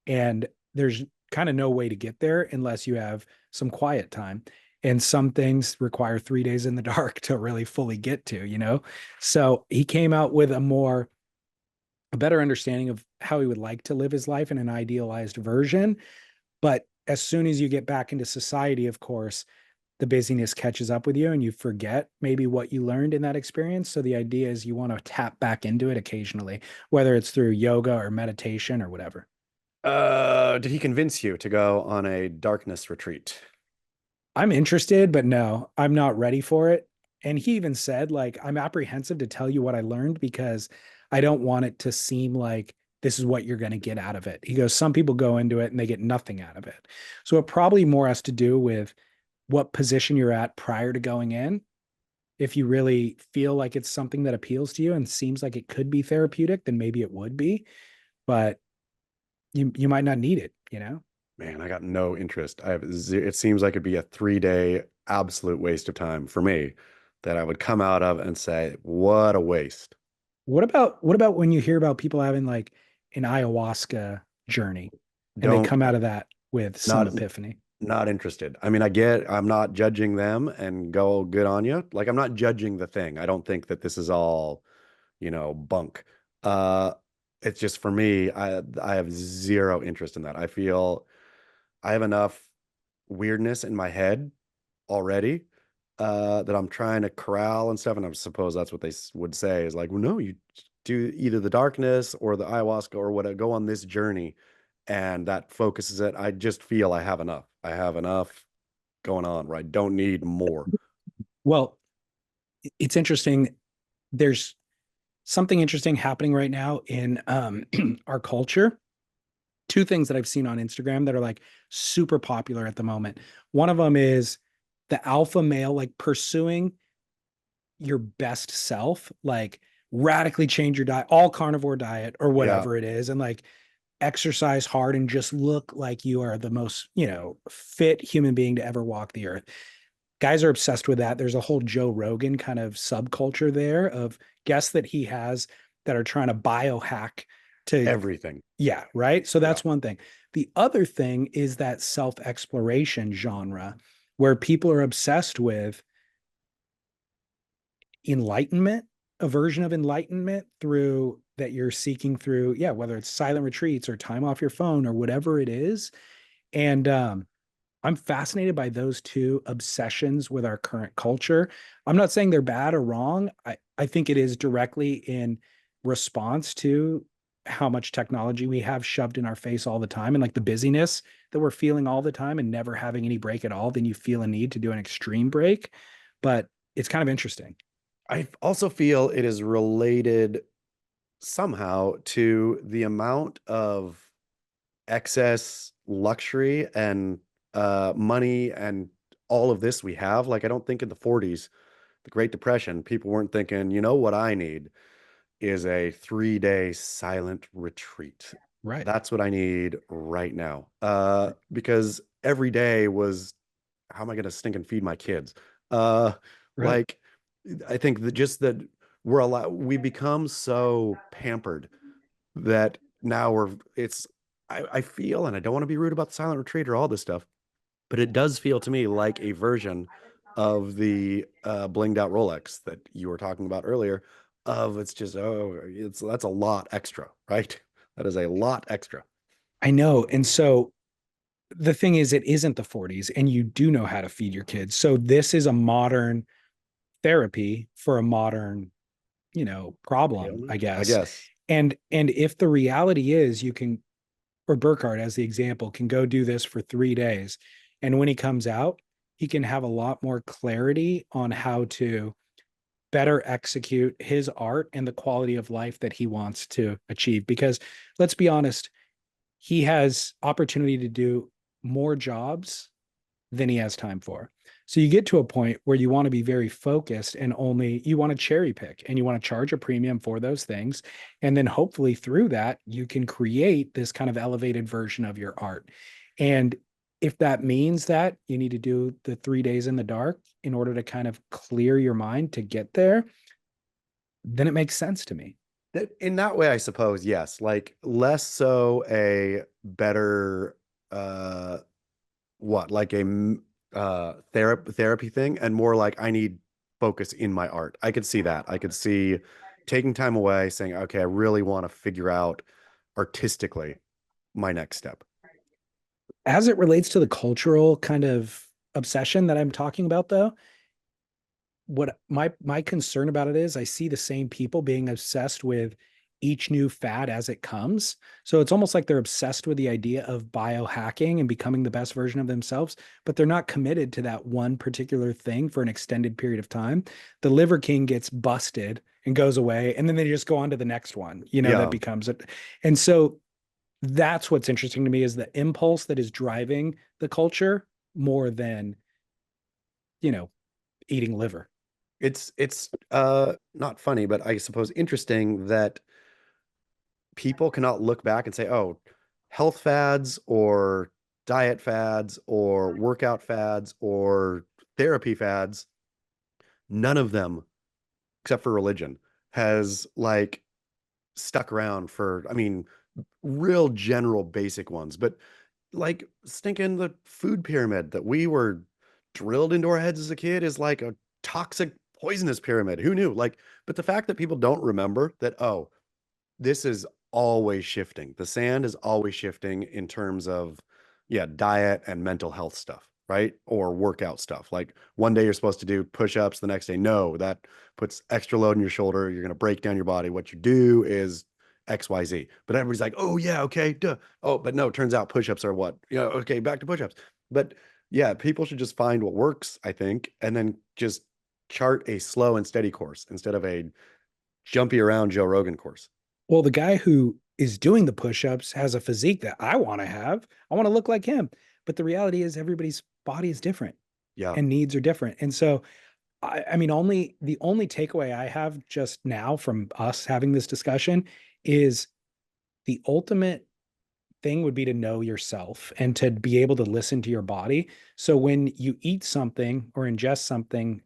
And there's kind of no way to get there unless you have some quiet time. And some things require 3 days in the dark to really fully get to, you know? So he came out with a better understanding of how he would like to live his life in an idealized version. But as soon as you get back into society, of course, the busyness catches up with you and you forget maybe what you learned in that experience. So the idea is you want to tap back into it occasionally, whether it's through yoga or meditation or whatever. Did he convince you to go on a darkness retreat? I'm interested, but no, I'm not ready for it. And he even said, like, I'm apprehensive to tell you what I learned because I don't want it to seem like this is what you're going to get out of it. He goes, some people go into it and they get nothing out of it. So it probably more has to do with what position you're at prior to going in. If you really feel like it's something that appeals to you and seems like it could be therapeutic, then maybe it would be, but you might not need it, you know? Man, I got no interest. It seems like it'd be a 3 day absolute waste of time for me that I would come out of and say, what a waste. What about when you hear about people having like an ayahuasca journey and they Don't, come out of that with some not, epiphany? not interested. I mean, I'm not judging them and go good on you. Like, I'm not judging the thing. I don't think that this is all, bunk. Uh, it's just for me, I have zero interest in that. I feel I have enough weirdness in my head already that I'm trying to corral and stuff. And I suppose that's what they would say is like, well, no, you do either the darkness or the ayahuasca or what, go on this journey. And that focuses it. I just feel I have enough. I have enough going on where I don't need more. Well, it's interesting. There's something interesting happening right now in our culture. Two things that I've seen on Instagram that are like super popular at the moment. One of them is the alpha male, like pursuing your best self, like radically change your diet, all carnivore diet or Yeah. whatever it is, and like exercise hard and just look like you are the most, fit human being to ever walk the earth. Guys are obsessed with that. There's a whole Joe Rogan kind of subculture there of guests that he has that are trying to biohack to Everything. yeah, right. So Yeah. that's one thing. The other thing is that self exploration genre where people are obsessed with enlightenment, a version of enlightenment through that you're seeking through, yeah, whether it's silent retreats or time off your phone or whatever it is. And I'm fascinated by those two obsessions with our current culture. I'm not saying they're bad or wrong. I think it is directly in response to how much technology we have shoved in our face all the time and like the busyness that we're feeling all the time and never having any break at all. Then you feel a need to do an extreme break. But it's kind of interesting. I also feel it is related somehow to the amount of excess luxury and money and all of this we have. Like, I don't think in the 40s, the Great Depression, people weren't thinking, what I need is a 3 day silent retreat. Right. That's what I need right now. Because every day was, how am I going to stink and feed my kids? Right. Like, I think that just that we become so pampered that now I feel, and I don't want to be rude about the silent retreat or all this stuff, but it does feel to me like a version of the blinged out Rolex that you were talking about earlier. It's just, that's a lot extra, right? That is a lot extra. I know. And so the thing is, it isn't the 40s, and you do know how to feed your kids. So this is a modern therapy for a modern, problem, I I guess. guess. And if the reality is you can, or Burkhardt as the example, can go do this for 3 days. And when he comes out, he can have a lot more clarity on how to better execute his art and the quality of life that he wants to achieve. Because let's be honest, he has opportunity to do more jobs than he has time for. So you get to a point where you want to be very focused and only you want to cherry pick and you want to charge a premium for those things. And then hopefully through that, you can create this kind of elevated version of your art. And if that means that you need to do the 3 days in the dark in order to kind of clear your mind to get there, then it makes sense to me. In that way, I suppose, yes. Like less so a better like therapy thing, and more like I need focus in my art. I could see that. I could see taking time away, saying, okay, I really want to figure out artistically my next step. As it relates to the cultural kind of obsession that I'm talking about, though, what my concern about it is I see the same people being obsessed with each new fad as it comes. So it's almost like they're obsessed with the idea of biohacking and becoming the best version of themselves, but they're not committed to that one particular thing for an extended period of time. The Liver King gets busted and goes away, and then they just go on to the next one, that Yeah. becomes it. And so that's what's interesting to me is the impulse that is driving the culture more than, eating liver. It's not funny, but I suppose interesting that people cannot look back and say, oh, health fads or diet fads or workout fads or therapy fads, none of them, except for religion, has like stuck around for, I mean, real general basic ones, but like stinking the food pyramid that we were drilled into our heads as a kid is like a toxic, poisonous pyramid. Who knew? Like, but the fact that people don't remember that, oh, this is always shifting. The sand is always shifting in terms of, yeah, diet and mental health stuff, right? Or workout stuff. Like one day you're supposed to do push-ups, the next day, no, that puts extra load on your shoulder. You're going to break down your body. What you do is XYZ. But everybody's like, oh, yeah, okay, duh. Oh, but no, turns out push-ups are what? Okay, back to push-ups. But yeah, people should just find what works, I think, and then just chart a slow and steady course instead of a jumpy around Joe Rogan course. Well, the guy who is doing the push-ups has a physique that I want to have. I want to look like him. But the reality is everybody's body is different Yeah. and needs are different. And so I mean, the only takeaway I have just now from us having this discussion is the ultimate thing would be to know yourself and to be able to listen to your body. So when you eat something or ingest something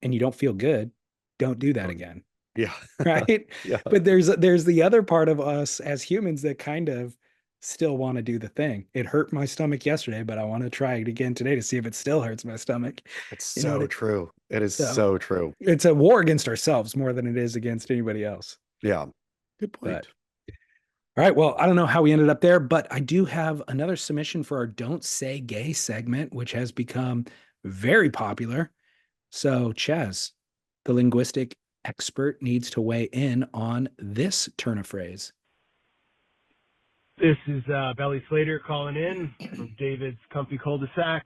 and you don't feel good, don't do that again. Yeah. Right. Yeah. But there's the other part of us as humans that kind of still want to do the thing. It hurt my stomach yesterday, but I want to try it again today to see if it still hurts my stomach. It's You know what so I, true. It is so so true. it's a war against ourselves more than it is against anybody else. Yeah. Good But point. all right, well, I don't know how we ended up there, but I do have another submission for our Don't Say Gay segment, which has become very popular. So, Chaz, the linguistic expert, needs to weigh in on this turn of phrase. This is Belly Slater calling in from David's comfy cul-de-sac.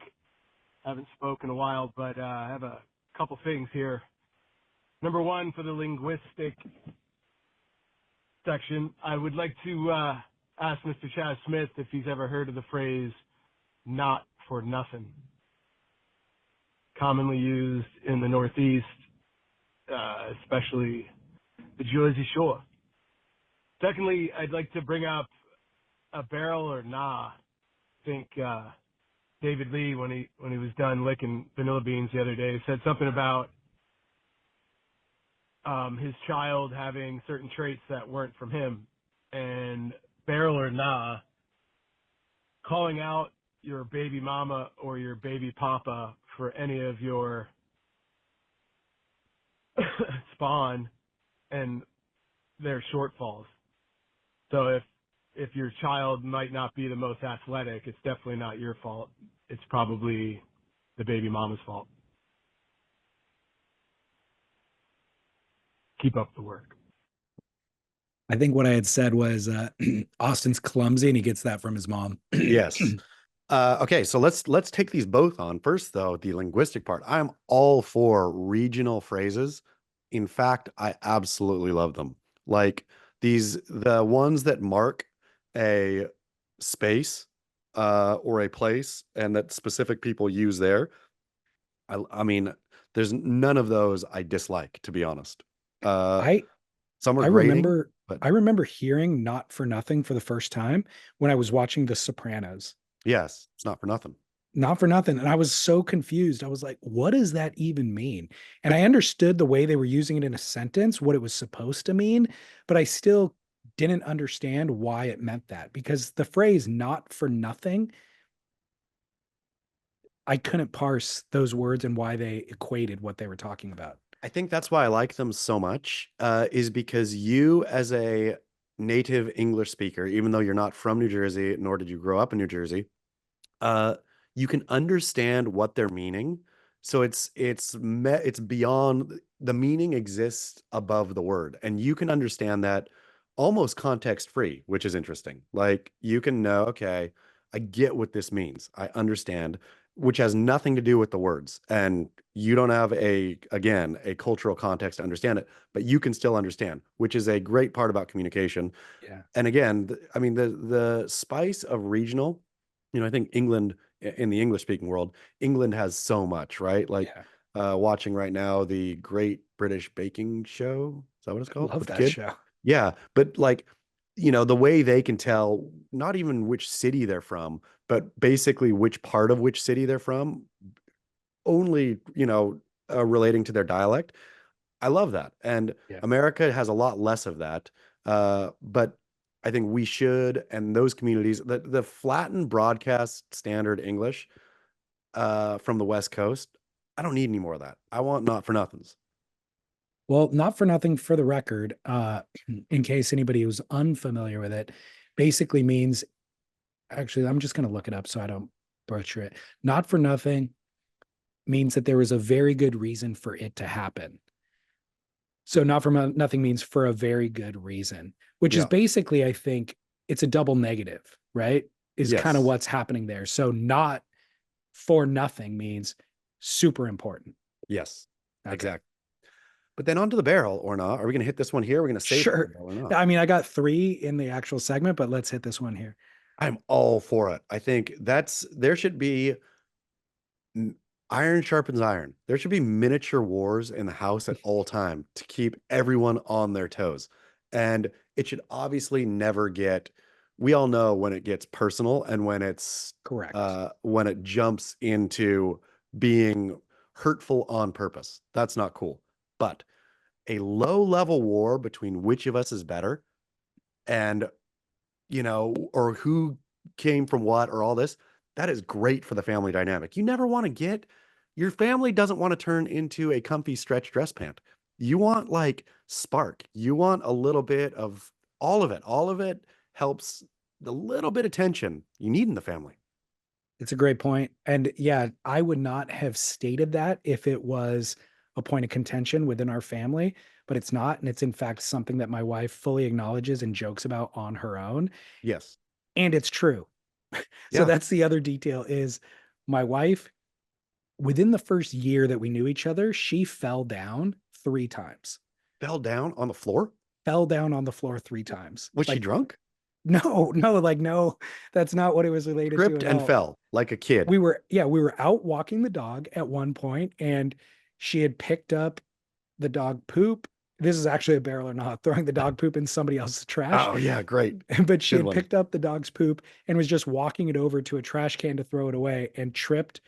Haven't spoken in a while, but I have a couple things here. Number one, for the linguistic section, I would like to ask Mr. Chaz Smith if he's ever heard of the phrase "not for nothing," commonly used in the Northeast, especially the Jersey Shore. Secondly, I'd like to bring up a barrel or nah. I think David Lee, when he was done licking vanilla beans the other day, said something about his child having certain traits that weren't from him. And barrel or nah, calling out your baby mama or your baby papa for any of your spawn and their shortfalls. So if your child might not be the most athletic, it's definitely not your fault. It's probably the baby mama's fault. Keep up the work. I think what I had said was Austin's clumsy and he gets that from his mom. Yes. Okay, so let's take these both on. First, though, the linguistic part. I'm all for regional phrases. In fact, I absolutely love them. Like the ones that mark a space or a place and that specific people use there. I mean, there's none of those I dislike, to be honest. I Some are I grating, remember but I remember hearing "not for nothing" for the first time when I was watching The Sopranos. yes, it's not for nothing. Not for nothing. And I was so confused. I was like, what does that even mean? And I understood the way they were using it in a sentence, what it was supposed to mean, but I still didn't understand why it meant that because the phrase "not for nothing," I couldn't parse those words and why they equated what they were talking about. I think that's why I like them so much, is because you, as a native English speaker, even though you're not from New Jersey, nor did you grow up in New Jersey, uh, you can understand what they're meaning. So it's beyond the meaning exists above the word, and you can understand that almost context free, which is interesting. Like you can know, okay, I get what this means. I understand, which has nothing to do with the words, and you don't have a cultural context to understand it, but you can still understand, which is a great part about communication. Yeah. And again, I mean, the spice of regional, I think England, in the English speaking world, England has so much, right? Like Yeah. watching right now the Great British Baking Show. Is that what it's I called love with the that kid? show. Yeah, but like, the way they can tell not even which city they're from, but basically which part of which city they're from, only, relating to their dialect. I love that. And Yeah. America has a lot less of that. But I think we should, and those communities, the flattened broadcast standard English from the West Coast, I don't need any more of that. I want not for nothings. Well, not for nothing, for the record, in case anybody who's unfamiliar with it, basically means, actually, I'm just going to look it up so I don't butcher it. Not for nothing means that there was a very good reason for it to happen. So not for nothing means for a very good reason, which is Yeah. basically, I think it's a double negative, right? Is kind of Yes. what's happening there. So not for nothing means super important. Yes. Okay. Exactly. But then onto the barrel or not. Are we going to hit this one here? We're going to save it for the Sure. barrel or not? I mean, I got 3 in the actual segment, but let's hit this one here. I'm all for it. I think there should be iron sharpens iron. There should be miniature wars in the house at all time to keep everyone on their toes. And it should obviously never we all know when it gets personal and Correct. when it jumps into being hurtful on purpose. That's not cool. But a low level war between which of us is better and, or who came from what or all this, that is great for the family dynamic. You never want to your family doesn't want to turn into a comfy stretch dress pant. You want like spark. You want a little bit of all of it. All of it helps the little bit of tension you need in the family. It's a great point. And yeah, I would not have stated that if it was a point of contention within our family, but it's not. And it's in fact something that my wife fully acknowledges and jokes about on her own. Yes. And it's true. So Yeah. that's the other detail is my wife, within the first year that we knew each other, she fell down 3 times. Fell down on the floor? Fell down on the floor 3 times. Was she drunk? No, no, that's not what it was related to Tripped at and all. fell like a kid. We were out walking the dog at one point, and she had picked up the dog poop. This is actually a barrel or not, throwing the dog poop in somebody else's trash. Oh yeah, great. But she Good had one. picked up the dog's poop and was just walking it over to a trash can to throw it away and tripped.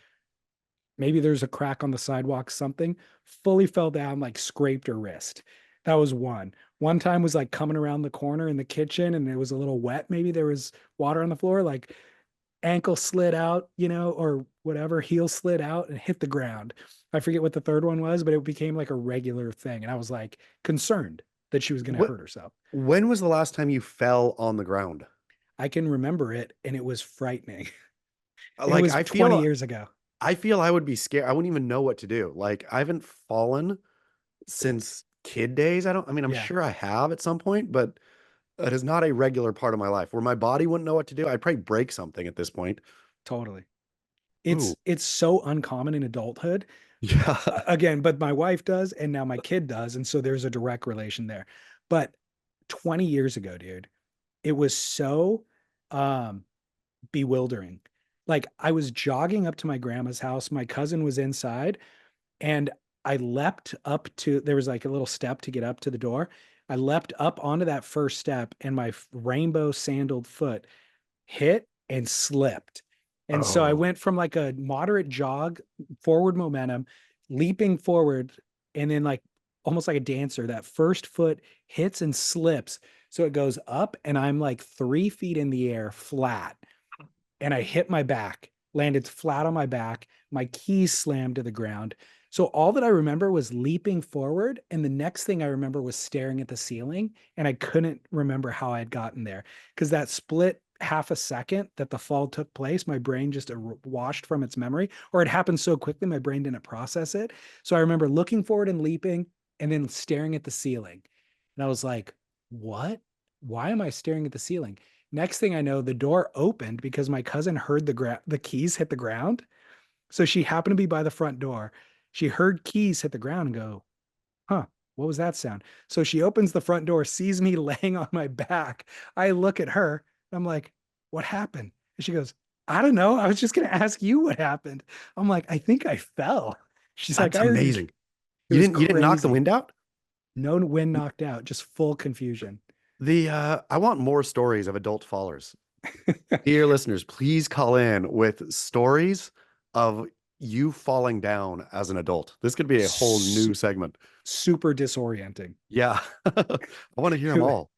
Maybe there's a crack on the sidewalk, something, fully fell down, like scraped her wrist. That was one. One time was like coming around the corner in the kitchen and it was a little wet. Maybe there was water on the floor, like ankle slid out, or whatever, heel slid out and hit the ground. I forget what the third one was, but it became like a regular thing. And I was like concerned that she was going to What hurt herself. when was the last time you fell on the ground? I can remember it and it was frightening. It Like was 20 years ago. I feel I would be scared. I wouldn't even know what to do. Like I haven't fallen since kid days. I mean, I'm Yeah, sure I have at some point, but it is not a regular part of my life where my body wouldn't know what to do. I'd probably break something at this point. totally. Ooh. It's so uncommon in adulthood. Yeah. Again, but my wife does, and now my kid does, and so there's a direct relation there. But 20 years ago, dude, it was so um bewildering. Like I was jogging up to my grandma's house, my cousin was inside, and I leapt up to there was like a little step to get up to the door. I leapt up onto that first step, and my rainbow sandaled foot hit and slipped. And so I Oh. went from like a moderate jog, forward momentum, leaping forward, and then like almost like a dancer, that first foot hits and slips. So it goes up, and I'm like 3 feet in the air flat. And I hit my back, landed flat on my back. My keys slammed to the ground. So all that I remember was leaping forward. And the next thing I remember was staring at the ceiling. And I couldn't remember how I had gotten there because that split half a second that the fall took place, my brain just washed from its memory, or it happened so quickly, my brain didn't process it. So I remember looking forward and leaping and then staring at the ceiling. And I was like, what? Why am I staring at the ceiling? Next thing I know, the door opened because my cousin heard the keys hit the ground. So she happened to be by the front door. She heard keys hit the ground and go, huh, what was that sound? So she opens the front door, sees me laying on my back. I look at her. I'm like, what happened? And she goes, I don't know. I was just going to ask you what happened. I'm like, I think I fell. She's like, That's I heard you. amazing. It was You didn't knock the crazy. wind out? No wind knocked out, just full confusion. I want more stories of adult fallers. Dear listeners, please call in with stories of you falling down as an adult. This could be a whole new segment. Super disorienting. Yeah. I want to hear them all.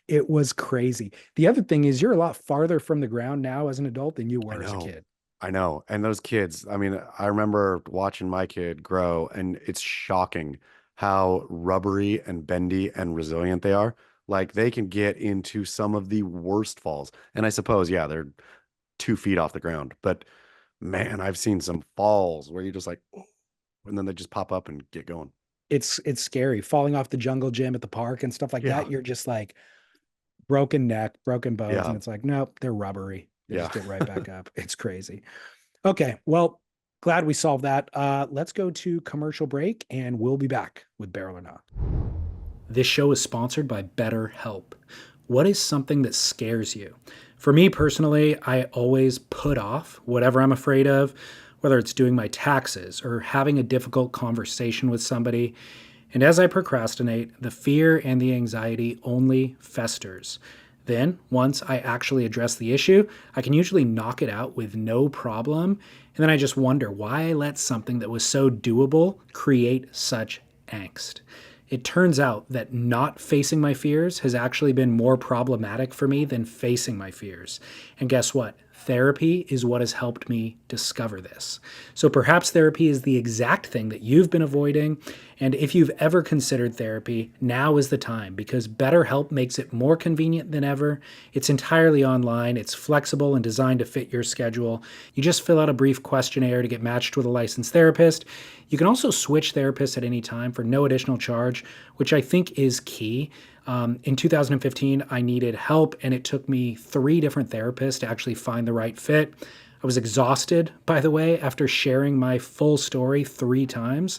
It was crazy. The other thing is you're a lot farther from the ground now as an adult than you I were as a know. kid. I know. And those kids, I mean, I remember watching my kid grow, and it's shocking how rubbery and bendy and resilient they are. Like they can get into some of the worst falls. And I suppose, yeah, they're 2 feet off the ground. But man, I've seen some falls where you're just like, "Oh," and then they just pop up and get going. It's scary. Falling off the jungle gym at the park and stuff like Yeah. that. You're just like broken neck, broken bones. Yeah. And it's like, nope, they're rubbery. They Yeah. just get right back up. It's crazy. Okay. Well, glad we solved that. Let's go to commercial break and we'll be back with Barrel or Not. This show is sponsored by BetterHelp. What is something that scares you? For me personally, I always put off whatever I'm afraid of, whether it's doing my taxes or having a difficult conversation with somebody. And as I procrastinate, the fear and the anxiety only festers. Then, once I actually address the issue, I can usually knock it out with no problem. And then I just wonder why I let something that was so doable create such angst. It turns out that not facing my fears has actually been more problematic for me than facing my fears. And guess what? Therapy is what has helped me discover this. So perhaps therapy is the exact thing that you've been avoiding. And if you've ever considered therapy, now is the time because BetterHelp makes it more convenient than ever. It's entirely online, it's flexible and designed to fit your schedule. You just fill out a brief questionnaire to get matched with a licensed therapist. You can also switch therapists at any time for no additional charge, which I think is key. In 2015, I needed help, and it took me 3 different therapists to actually find the right fit. I was exhausted, by the way, after sharing my full story 3 times.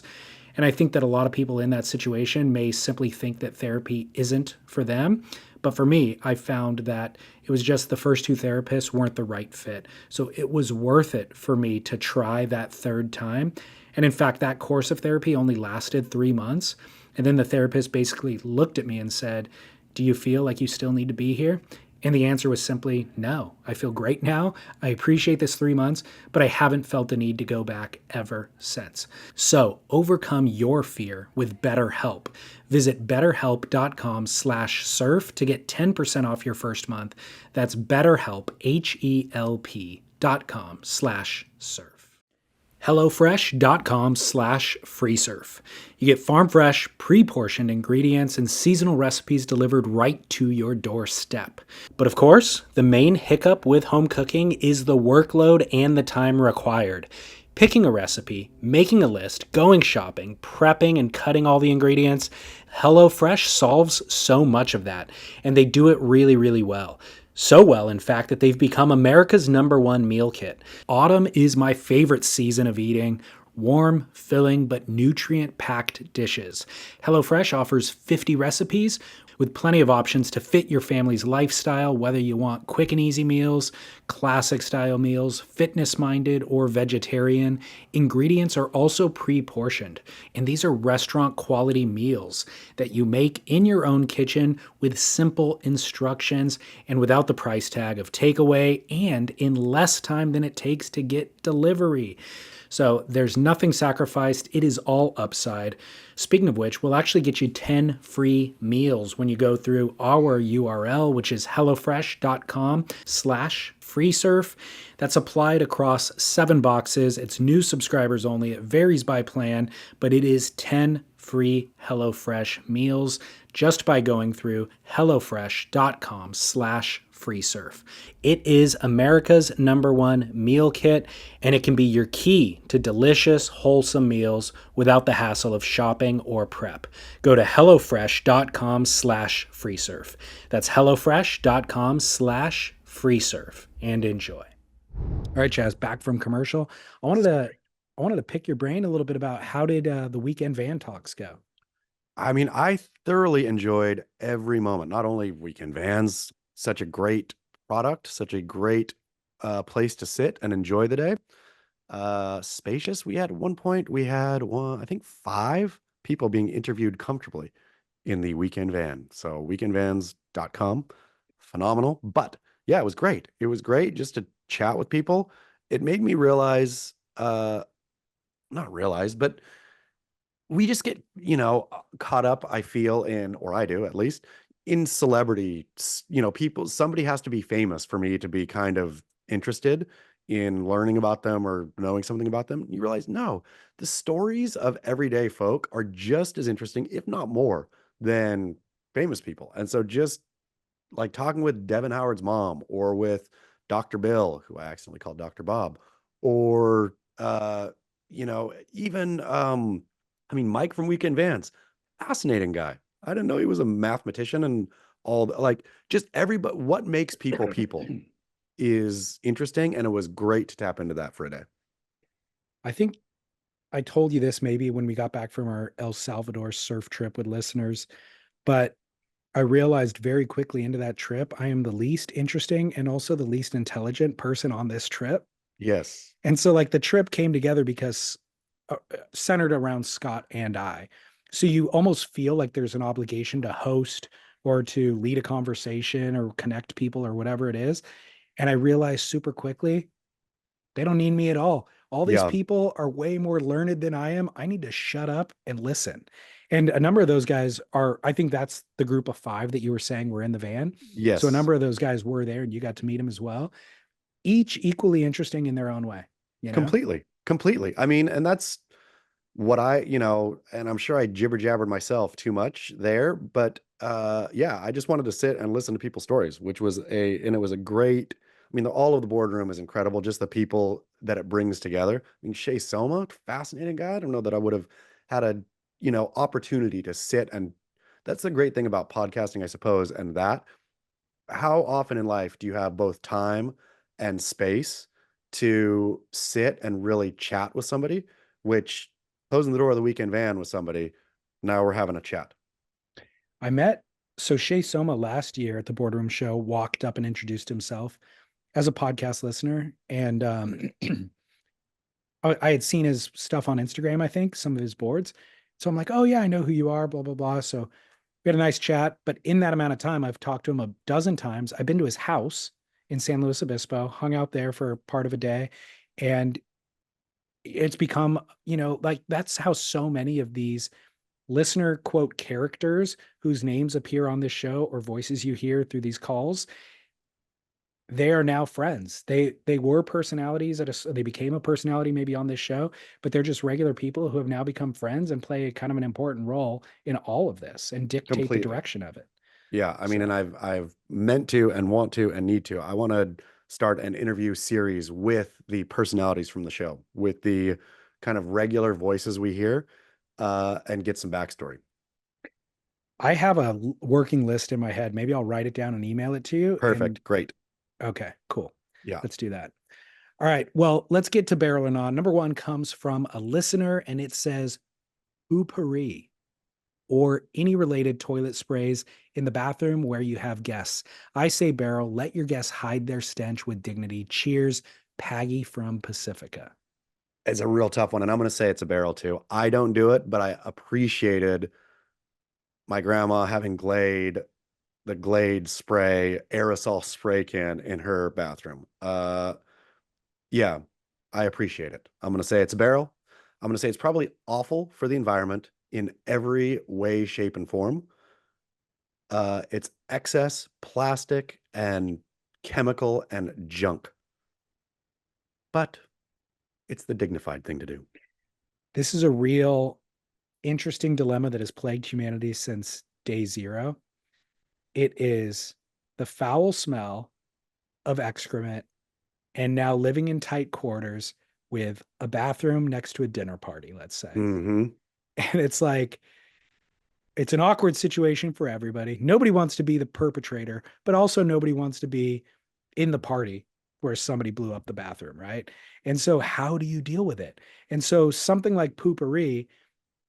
And I think that a lot of people in that situation may simply think that therapy isn't for them. But for me, I found that it was just the first 2 therapists weren't the right fit. So it was worth it for me to try that 3rd time. And in fact, that course of therapy only lasted 3 months. And then the therapist basically looked at me and said, do you feel like you still need to be here? And the answer was simply, no. I feel great now. I appreciate this 3 months, but I haven't felt the need to go back ever since. So overcome your fear with BetterHelp. Visit betterhelp.com/surf to get 10% off your first month. That's BetterHelp, HELP.com/surf. HelloFresh.com/freesurf. You get farm fresh, pre-portioned ingredients and seasonal recipes delivered right to your doorstep. But of course, the main hiccup with home cooking is the workload and the time required. Picking a recipe, making a list, going shopping, prepping, and cutting all the ingredients, HelloFresh solves so much of that, and they do it really, really well. So well, in fact, that they've become America's #1 meal kit. Autumn is my favorite season of eating. Warm, filling, but nutrient-packed dishes. HelloFresh offers 50 recipes with plenty of options to fit your family's lifestyle, whether you want quick and easy meals, classic-style meals, fitness-minded, or vegetarian. Ingredients are also pre-portioned, and these are restaurant-quality meals that you make in your own kitchen with simple instructions and without the price tag of takeaway and in less time than it takes to get delivery. So there's nothing sacrificed. It is all upside. Speaking of which, we'll actually get you 10 free meals when you go through our URL, which is hellofresh.com/freesurf. That's applied across 7 boxes. It's new subscribers only. It varies by plan, but it is 10 free HelloFresh meals just by going through hellofresh.com/freesurf. It is America's #1 meal kit, and it can be your key to delicious, wholesome meals without the hassle of shopping or prep. Go to hellofresh.com/freesurf. That's hellofresh.com/freesurf and enjoy. All right, Chaz, back from commercial. I wanted to pick your brain a little bit about how did the weekend van talks go? I mean, I thoroughly enjoyed every moment. Not only weekend vans, such a great product, such a great place to sit and enjoy the day. Spacious. We had at one point, we had I think 5 people being interviewed comfortably in the weekend van. So weekendvans.com, phenomenal. But yeah, it was great. It was great just to chat with people. It made me realize, not realize, but we just get, caught up, I feel in, or I do at least, in celebrity, people, somebody has to be famous for me to be kind of interested in learning about them or knowing something about them. You realize, no, the stories of everyday folk are just as interesting, if not more, than famous people. And so just like talking with Devin Howard's mom or with Dr. Bill, who I accidentally called Dr. Bob, or, even, Mike from Weekend Vans, fascinating guy. I didn't know he was a mathematician and like just everybody, what makes people people is interesting. And it was great to tap into that for a day. I think I told you this maybe when we got back from our El Salvador surf trip with listeners, but I realized very quickly into that trip, I am the least interesting and also the least intelligent person on this trip. Yes. And so like the trip came together because centered around Scott and I. So you almost feel like there's an obligation to host or to lead a conversation or connect people or whatever it is. And I realized super quickly, they don't need me at all. All these Yeah. people are way more learned than I am. I need to shut up and listen. And a number of those guys are, I think that's the group of 5 that you were saying were in the van. Yes. So a number of those guys were there and you got to meet them as well. Each equally interesting in their own way. Completely. I mean, and that's what and I'm sure I jibber jabbered myself too much there, but yeah, I just wanted to sit and listen to people's stories, and it was a great, all of the boardroom is incredible, just the people that it brings together. 𝐒𝐮𝐫𝐿, fascinating guy. I don't know that I would have had a, opportunity to sit, and that's the great thing about podcasting, I suppose, and that how often in life do you have both time and space to sit and really chat with somebody, which closing the door of the weekend van with somebody, now we're having a chat. I met 𝐒𝐮𝐫𝐿 last year at the boardroom show, walked up and introduced himself as a podcast listener. And I had seen his stuff on Instagram, I think, some of his boards. So I'm like, oh yeah, I know who you are, blah, blah, blah. So we had a nice chat. But in that amount of time, I've talked to him a dozen times. I've been to his house in San Luis Obispo, hung out there for part of a day. And it's become, like that's how so many of these listener quote characters whose names appear on this show or voices you hear through these calls, they are now friends. They were personalities they became a personality maybe on this show, but they're just regular people who have now become friends and play kind of an important role in all of this and dictate the Completely. direction of it. Yeah, I mean, and So I've meant to and want to and need to. I want to start an interview series with the personalities from the show, with the kind of regular voices we hear, and get some backstory. I have a working list in my head. Maybe I'll write it down and email it to you. And Perfect. Great. okay, cool. Yeah. Let's do that. All right. Well, let's get to barreling on. Number one comes from a listener, and it says 𝐻𝐻 or any related toilet sprays in the bathroom where you have guests. I say barrel, let your guests hide their stench with dignity. Cheers, Paggy from Pacifica. It's a real tough one, and I'm going to say it's a barrel too. I don't do it, but I appreciated my grandma having the Glade spray aerosol spray can in her bathroom. Yeah, I appreciate it. I'm going to say it's a barrel. I'm going to say it's probably awful for the environment in every way, shape, and form. It's excess plastic and chemical and junk, but it's the dignified thing to do. This is a real interesting dilemma that has plagued humanity since day zero. It is the foul smell of excrement and now living in tight quarters with a bathroom next to a dinner party, let's say. Mm-hmm. And it's like, it's an awkward situation for everybody. Nobody wants to be the perpetrator, but also nobody wants to be in the party where somebody blew up the bathroom, right? And so how do you deal with it? And so something like 𝐻𝐻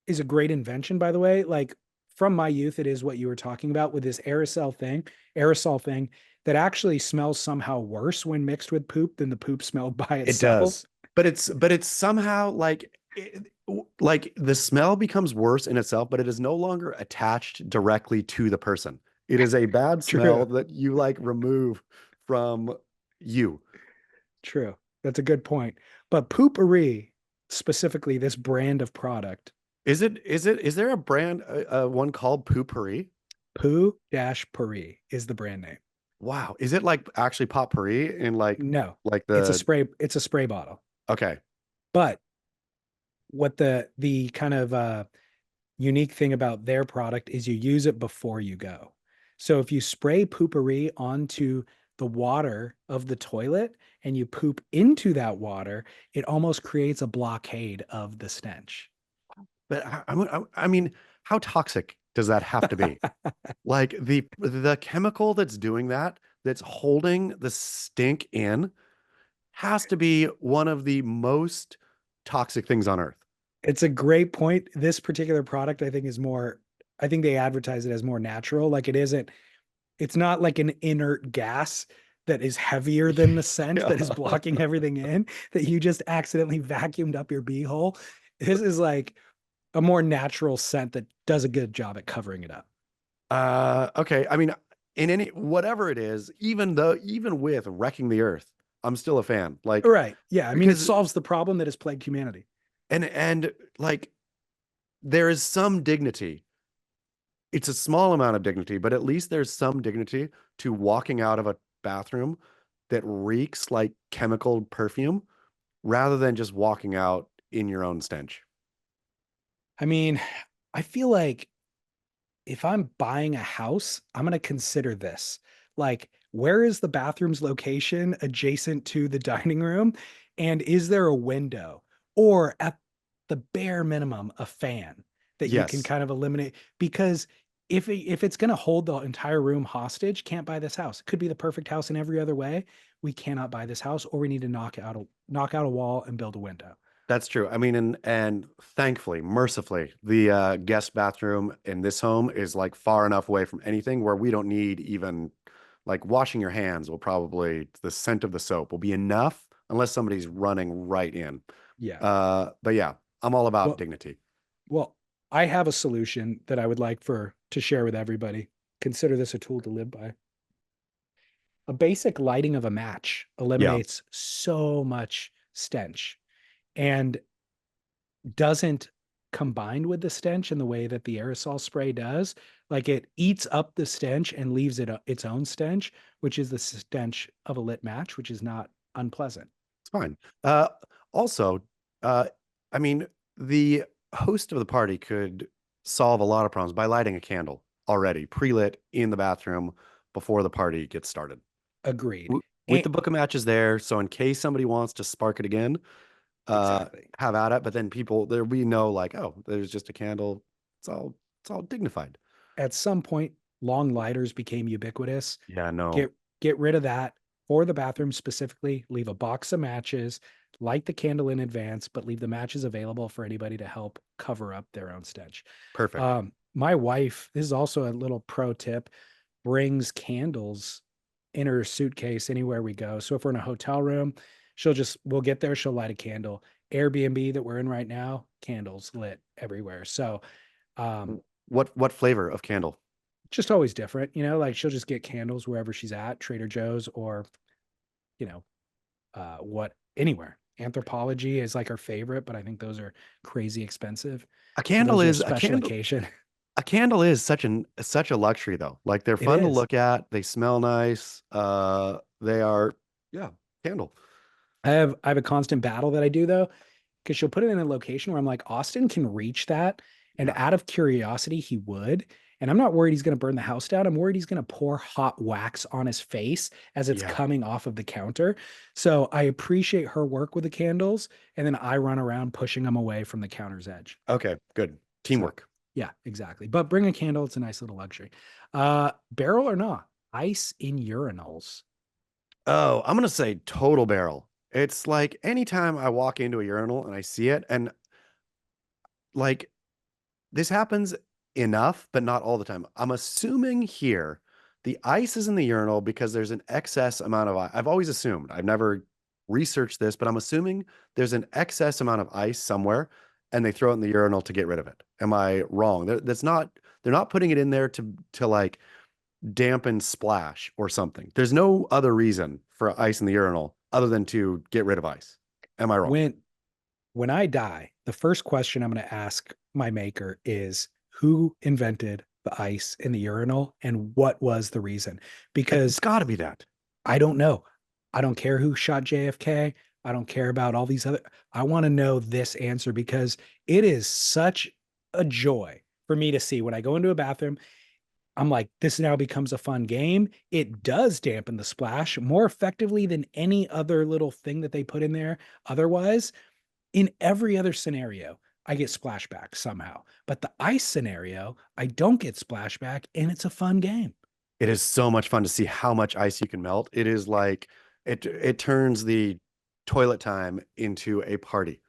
is a great invention, by the way. Like from my youth, it is what you were talking about with this aerosol thing that actually smells somehow worse when mixed with poop than the poop smelled by It itself. does, but it's somehow like the smell becomes worse in itself, but it is no longer attached directly to the person. It is a bad smell True. that you like remove from you. True. That's a good point. But 𝐻𝐻, specifically this brand of product, Is there a brand, one called Poopery? 𝐻-Puri is the brand name. Wow. Is it like actually potpourri in No, like it's a the, spray. It's a spray bottle. okay. But what the kind of unique thing about their product is you use it before you go. So if you spray 𝐻𝐻 onto the water of the toilet and you poop into that water, it almost creates a blockade of the stench. But I mean, how toxic does that have to be? Like the chemical that's doing that, that's holding the stink in, has to be one of the most toxic things on earth. It's a great point. This particular product, I think, is more, I think they advertise it as more natural. Like it's not like an inert gas that is heavier than the scent that is blocking everything in, that you just accidentally vacuumed up your beehole. This is like a more natural scent that does a good job at covering it up. Okay. I mean, in any whatever it is, even with wrecking the earth, I'm still a fan. Like, Right. Yeah. I mean, it because solves the problem that has plagued humanity. and like there is some dignity. It's a small amount of dignity, but at least there's some dignity to walking out of a bathroom that reeks like chemical perfume rather than just walking out in your own stench. I mean, I feel like if I'm buying a house, I'm going to consider this. Like, where is the bathroom's location adjacent to the dining room? And is there a window or at the bare minimum, a fan that you can Yes, kind of eliminate? Because if it's going to hold the entire room hostage, can't buy this house. It could be the perfect house in every other way. We cannot buy this house, or we need to knock out a wall and build a window. that's true. I mean, and thankfully, mercifully, the guest bathroom in this home is like far enough away from anything where we don't need even like washing your hands will probably the scent of the soap will be enough unless somebody's running right in. Yeah. But yeah, I'm all about Well, dignity. Well, I have a solution that I would like to share with everybody. Consider this a tool to live by. A basic lighting of a match Yeah. eliminates so much stench and doesn't combined with the stench in the way that the aerosol spray does, like it eats up the stench and leaves it its own stench, which is the stench of a lit match, which is not unpleasant. It's fine. Also, I mean, the host of the party could solve a lot of problems by lighting a candle already pre-lit in the bathroom before the party gets started. Agreed. With the book of matches there, so in case somebody wants to spark it again, Exactly. have at it. But then there'll be no like, oh, there's just a candle. It's all dignified. At some point, long lighters became ubiquitous. Yeah, no. Get rid of that for the bathroom specifically. Leave a box of matches, light the candle in advance, but leave the matches available for anybody to help cover up their own stench. Perfect. My wife, this is also a little pro tip, brings candles in her suitcase anywhere we go. So if we're in a hotel room, we'll get there, she'll light a candle. Airbnb that we're in right now, candles lit everywhere. So what flavor of candle? just always different, like she'll just get candles wherever she's at, Trader Joe's or, anywhere. Anthropology is like our favorite, but I think those are crazy expensive. A candle Those are is a special candle. occasion. A candle is such a luxury though. Like they're fun to is. look at. They smell nice. They are, yeah, candle. I have a constant battle that I do though, because she'll put it in a location where I'm like, Austin can reach that. And Yeah. out of curiosity, he would. And I'm not worried he's going to burn the house down. I'm worried he's going to pour hot wax on his face as it's Yeah. coming off of the counter. So I appreciate her work with the candles. And then I run around pushing them away from the counter's edge. Okay, good. Teamwork. Yeah, exactly. But bring a candle. It's a nice little luxury. Barrel or not? Ice in urinals. Oh, I'm gonna say total barrel. It's like anytime I walk into a urinal and I see it, and like this happens enough, but not all the time. I'm assuming here the ice is in the urinal because there's an excess amount of ice. I've always assumed, I've never researched this, but I'm assuming there's an excess amount of ice somewhere and they throw it in the urinal to get rid of it. Am I wrong? They're not putting it in there to like dampen splash or something. There's no other reason for ice in the urinal other than to get rid of ice. Am I wrong? When I die, the first question I'm going to ask my maker is who invented the ice in the urinal and what was the reason? Because it's got to be that. I don't know. I don't care who shot JFK. I don't care about all these other. I want to know this answer because it is such a joy for me to see when I go into a bathroom. I'm like, this now becomes a fun game. It does dampen the splash more effectively than any other little thing that they put in there. Otherwise, in every other scenario, I get splashback somehow. But the ice scenario, I don't get splashback, and it's a fun game. It is so much fun to see how much ice you can melt. It is like it turns the toilet time into a party.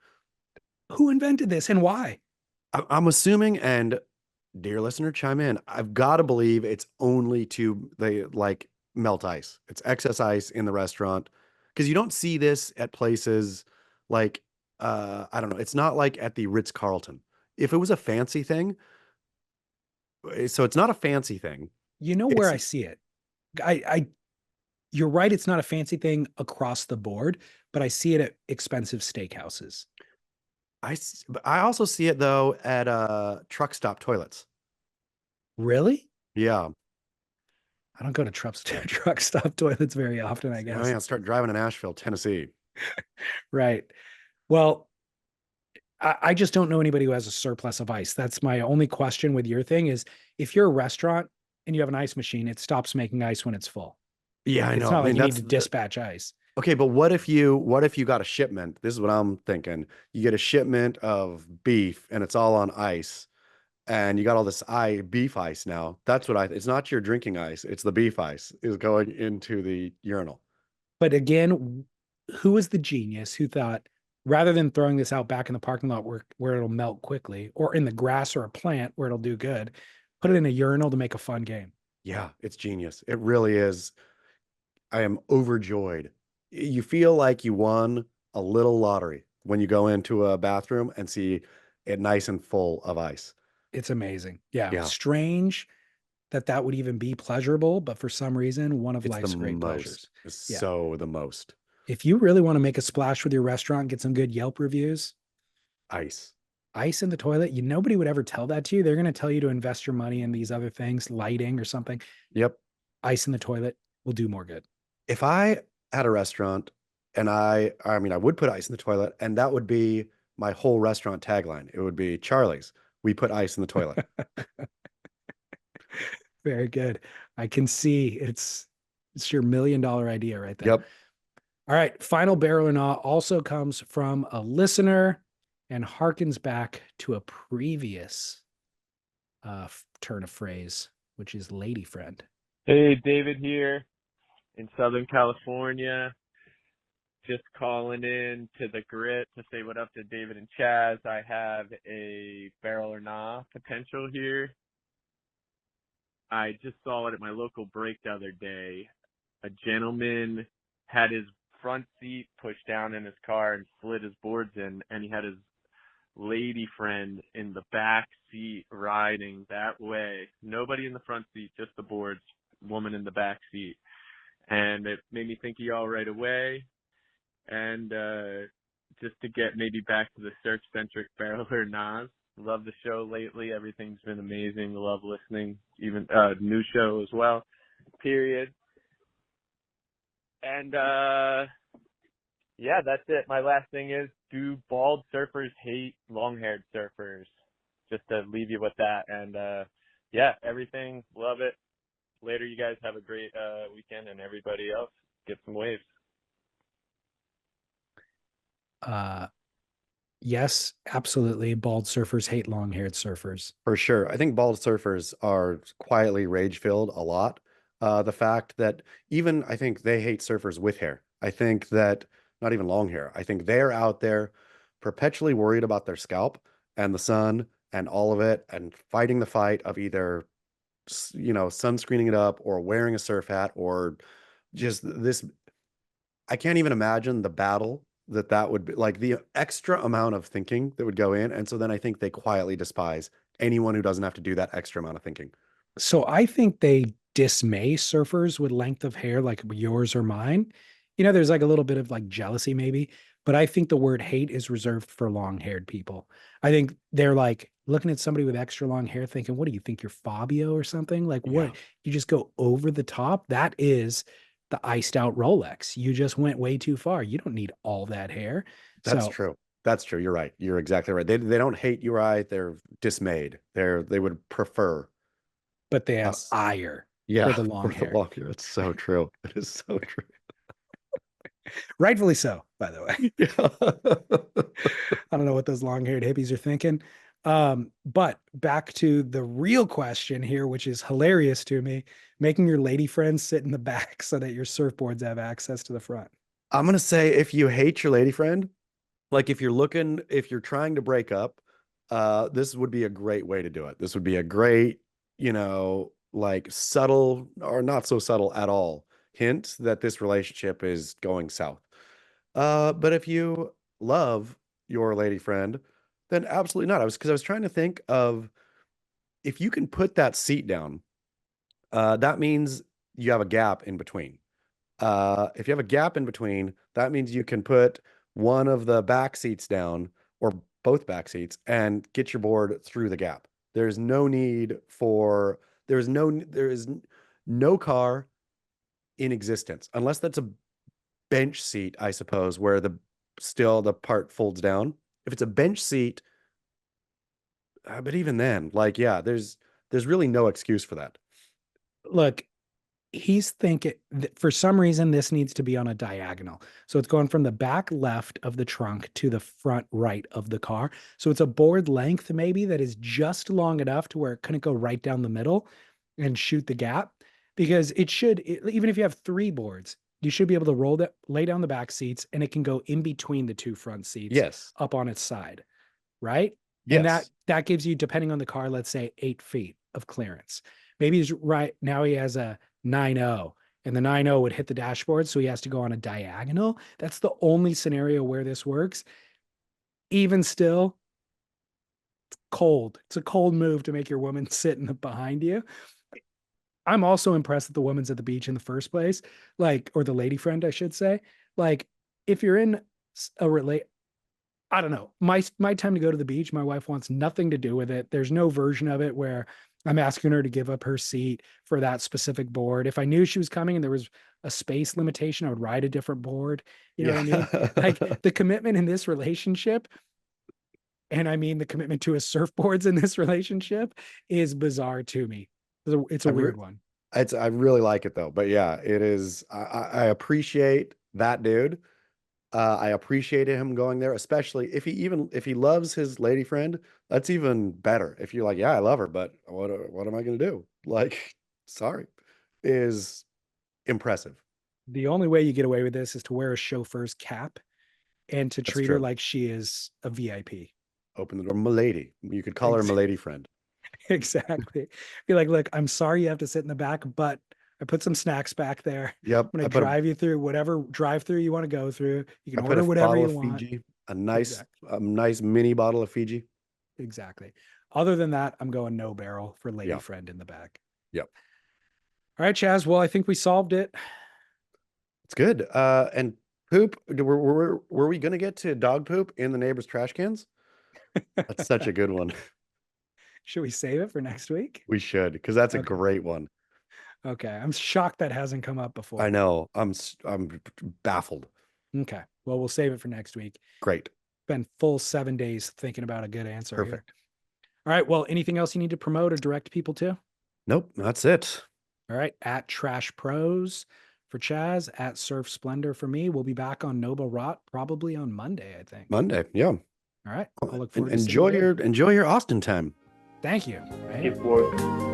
Who invented this and why? I'm assuming, and dear listener, chime in. I've got to believe it's only they like melt ice. It's excess ice in the restaurant because you don't see this at places like I don't know. It's not like at the Ritz-Carlton. If it was a fancy thing, so it's not a fancy thing. You know where I see it. You're right. It's not a fancy thing across the board, but I see it at expensive steakhouses. I also see it though at truck stop toilets. Really? Yeah. I don't go to truck stop toilets very often, I guess. Oh, yeah, start driving to Nashville, Tennessee. Right. Well, I just don't know anybody who has a surplus of ice. That's my only question with your thing is if you're a restaurant and you have an ice machine, it stops making ice when it's full. Yeah, I know. It's not like you need to dispatch ice. Okay, but what if you got a shipment? This is what I'm thinking. You get a shipment of beef and it's all on ice. And you got all this beef ice now. That's what it's not your drinking ice. It's the beef ice is going into the urinal. But again, who was the genius who thought rather than throwing this out back in the parking lot where it'll melt quickly or in the grass or a plant where it'll do good, put it in a urinal to make a fun game? Yeah, it's genius. It really is. I am overjoyed. You feel like you won a little lottery when you go into a bathroom and see it nice and full of ice. It's amazing. Yeah. Strange that would even be pleasurable, but for some reason, one of life's great pleasures. It's so the most. If you really want to make a splash with your restaurant, get some good Yelp reviews. Ice. ice in the toilet, nobody would ever tell that to you. They're going to tell you to invest your money in these other things, lighting or something. Yep. Ice in the toilet will do more good. If I had a restaurant and I mean, I would put ice in the toilet, and that would be my whole restaurant tagline. It would be Charlie's. We put ice in the toilet. Very good. I can see it's your $1 million idea right there. Yep. All right. Final barrel or not also comes from a listener and harkens back to a previous turn of phrase, which is lady friend. Hey, David here in Southern California. Just calling in to the grit to say what up to David and Chaz. I have a barrel or nah potential here. I just saw it at my local break the other day. A gentleman had his front seat pushed down in his car and slid his boards in, and he had his lady friend in the back seat riding that way. Nobody in the front seat, just the boards, woman in the back seat. And it made me think of y'all right away. And just to get maybe back to the search-centric barrel or nahs. Love the show lately. Everything's been amazing. Love listening. Even new show as well. Period. And yeah, that's it. My last thing is, do bald surfers hate long-haired surfers? Just to leave you with that. And yeah, everything. Love it. Later, you guys have a great weekend, and everybody else, get some waves. Yes, absolutely. Bald surfers hate long-haired surfers. For sure. I think bald surfers are quietly rage-filled a lot. The fact that even I think they hate surfers with hair. I think that not even long hair. I think they're out there perpetually worried about their scalp and the sun and all of it and fighting the fight of either, sunscreening it up or wearing a surf hat or just this. I can't even imagine the battle that would be, like the extra amount of thinking that would go in. And so then I think they quietly despise anyone who doesn't have to do that extra amount of thinking. So I think they dismay surfers with length of hair like yours or mine. There's like a little bit of like jealousy maybe, but I think the word hate is reserved for long-haired people. I think they're like looking at somebody with extra long hair thinking, what do you think, you're Fabio or something? Like what? Yeah. You just go over the top? That is the iced out Rolex. You just went way too far. You don't need all that hair. That's So true. That's true. You're right. You're exactly right. They don't hate you, right? They're dismayed. They would prefer but they have us. ire Yeah, for the long for hair. the long hair. It's so true. It is so true. Rightfully so, by the way. Yeah. I don't know what those long-haired hippies are thinking. But back to the real question here, which is hilarious to me, making your lady friends sit in the back so that your surfboards have access to the front. I'm gonna say if you hate your lady friend, like if you're trying to break up, this would be a great way to do it. This would be a great, like subtle or not so subtle at all hint that this relationship is going south. But if you love your lady friend, then absolutely not. I was trying to think of if you can put that seat down, that means you have a gap in between. If you have a gap in between, that means you can put one of the back seats down or both back seats and get your board through the gap. There's no need for, there is no car in existence, unless that's a bench seat, I suppose, where the part folds down. If it's a bench seat, but even then, like, yeah, there's really no excuse for that. Look, he's thinking for some reason this needs to be on a diagonal. So it's going from the back left of the trunk to the front right of the car. So it's a board length maybe that is just long enough to where it couldn't go right down the middle and shoot the gap, because even if you have 3 boards, you should be able to lay down the back seats and it can go in between the 2 front seats. Yes. Up on its side. Right. Yes. And that gives you, depending on the car, let's say 8 feet of clearance. Maybe he's right now he has a 9.0 and the 9.0 would hit the dashboard. So he has to go on a diagonal. That's the only scenario where this works. Even still, it's cold. It's a cold move to make your woman sit behind you. I'm also impressed that the woman's at the beach in the first place, or the lady friend, I should say. Like, if you're in I don't know. My time to go to the beach, my wife wants nothing to do with it. There's no version of it where I'm asking her to give up her seat for that specific board. If I knew she was coming and there was a space limitation, I would ride a different board. You know what I mean? Like Yeah. the commitment in this relationship, and I mean the commitment to his surfboards in this relationship is bizarre to me. It's a weird one. I really like it though. But yeah, it is. I appreciate that dude. I appreciate him going there, especially if he loves his lady friend. That's even better. If you're like, yeah, I love her, but what am I gonna do? Like, sorry, is impressive. The only way you get away with this is to wear a chauffeur's cap and to That's treat her true. like she is a VIP. Open the door, milady. You could call her Ex- milady friend. Exactly. Be like, look, I'm sorry you have to sit in the back, but I put some snacks back there. Yep. I'm going to drive you through whatever drive through you want to go through. You I can put a order whatever bottle you of want. Fiji, Exactly. a nice mini bottle of Fiji. Exactly. Other than that, I'm going no barrel for lady Yeah. friend in the back. Yep. All right, Chaz. Well, I think we solved it. It's good. And poop. Were we gonna get to dog poop in the neighbor's trash cans? That's such a good one. Should we save it for next week? We should, because that's a Okay. great one. Okay. I'm shocked that hasn't come up I before. know. I'm baffled. Okay. Well, we'll save it for next week. Great. Spend full 7 days thinking about a good answer here. Perfect. All right. Well, anything else you need to promote or direct people to? Nope, that's it. All right. At Trash Pros for Chaz, at Surf Splendor for me. We'll be back on Noble Rot probably on Monday, I think. Monday. Yeah. All right. I'll look forward to seeing Enjoy you then. your Austin time. Thank you. Right? Skateboard.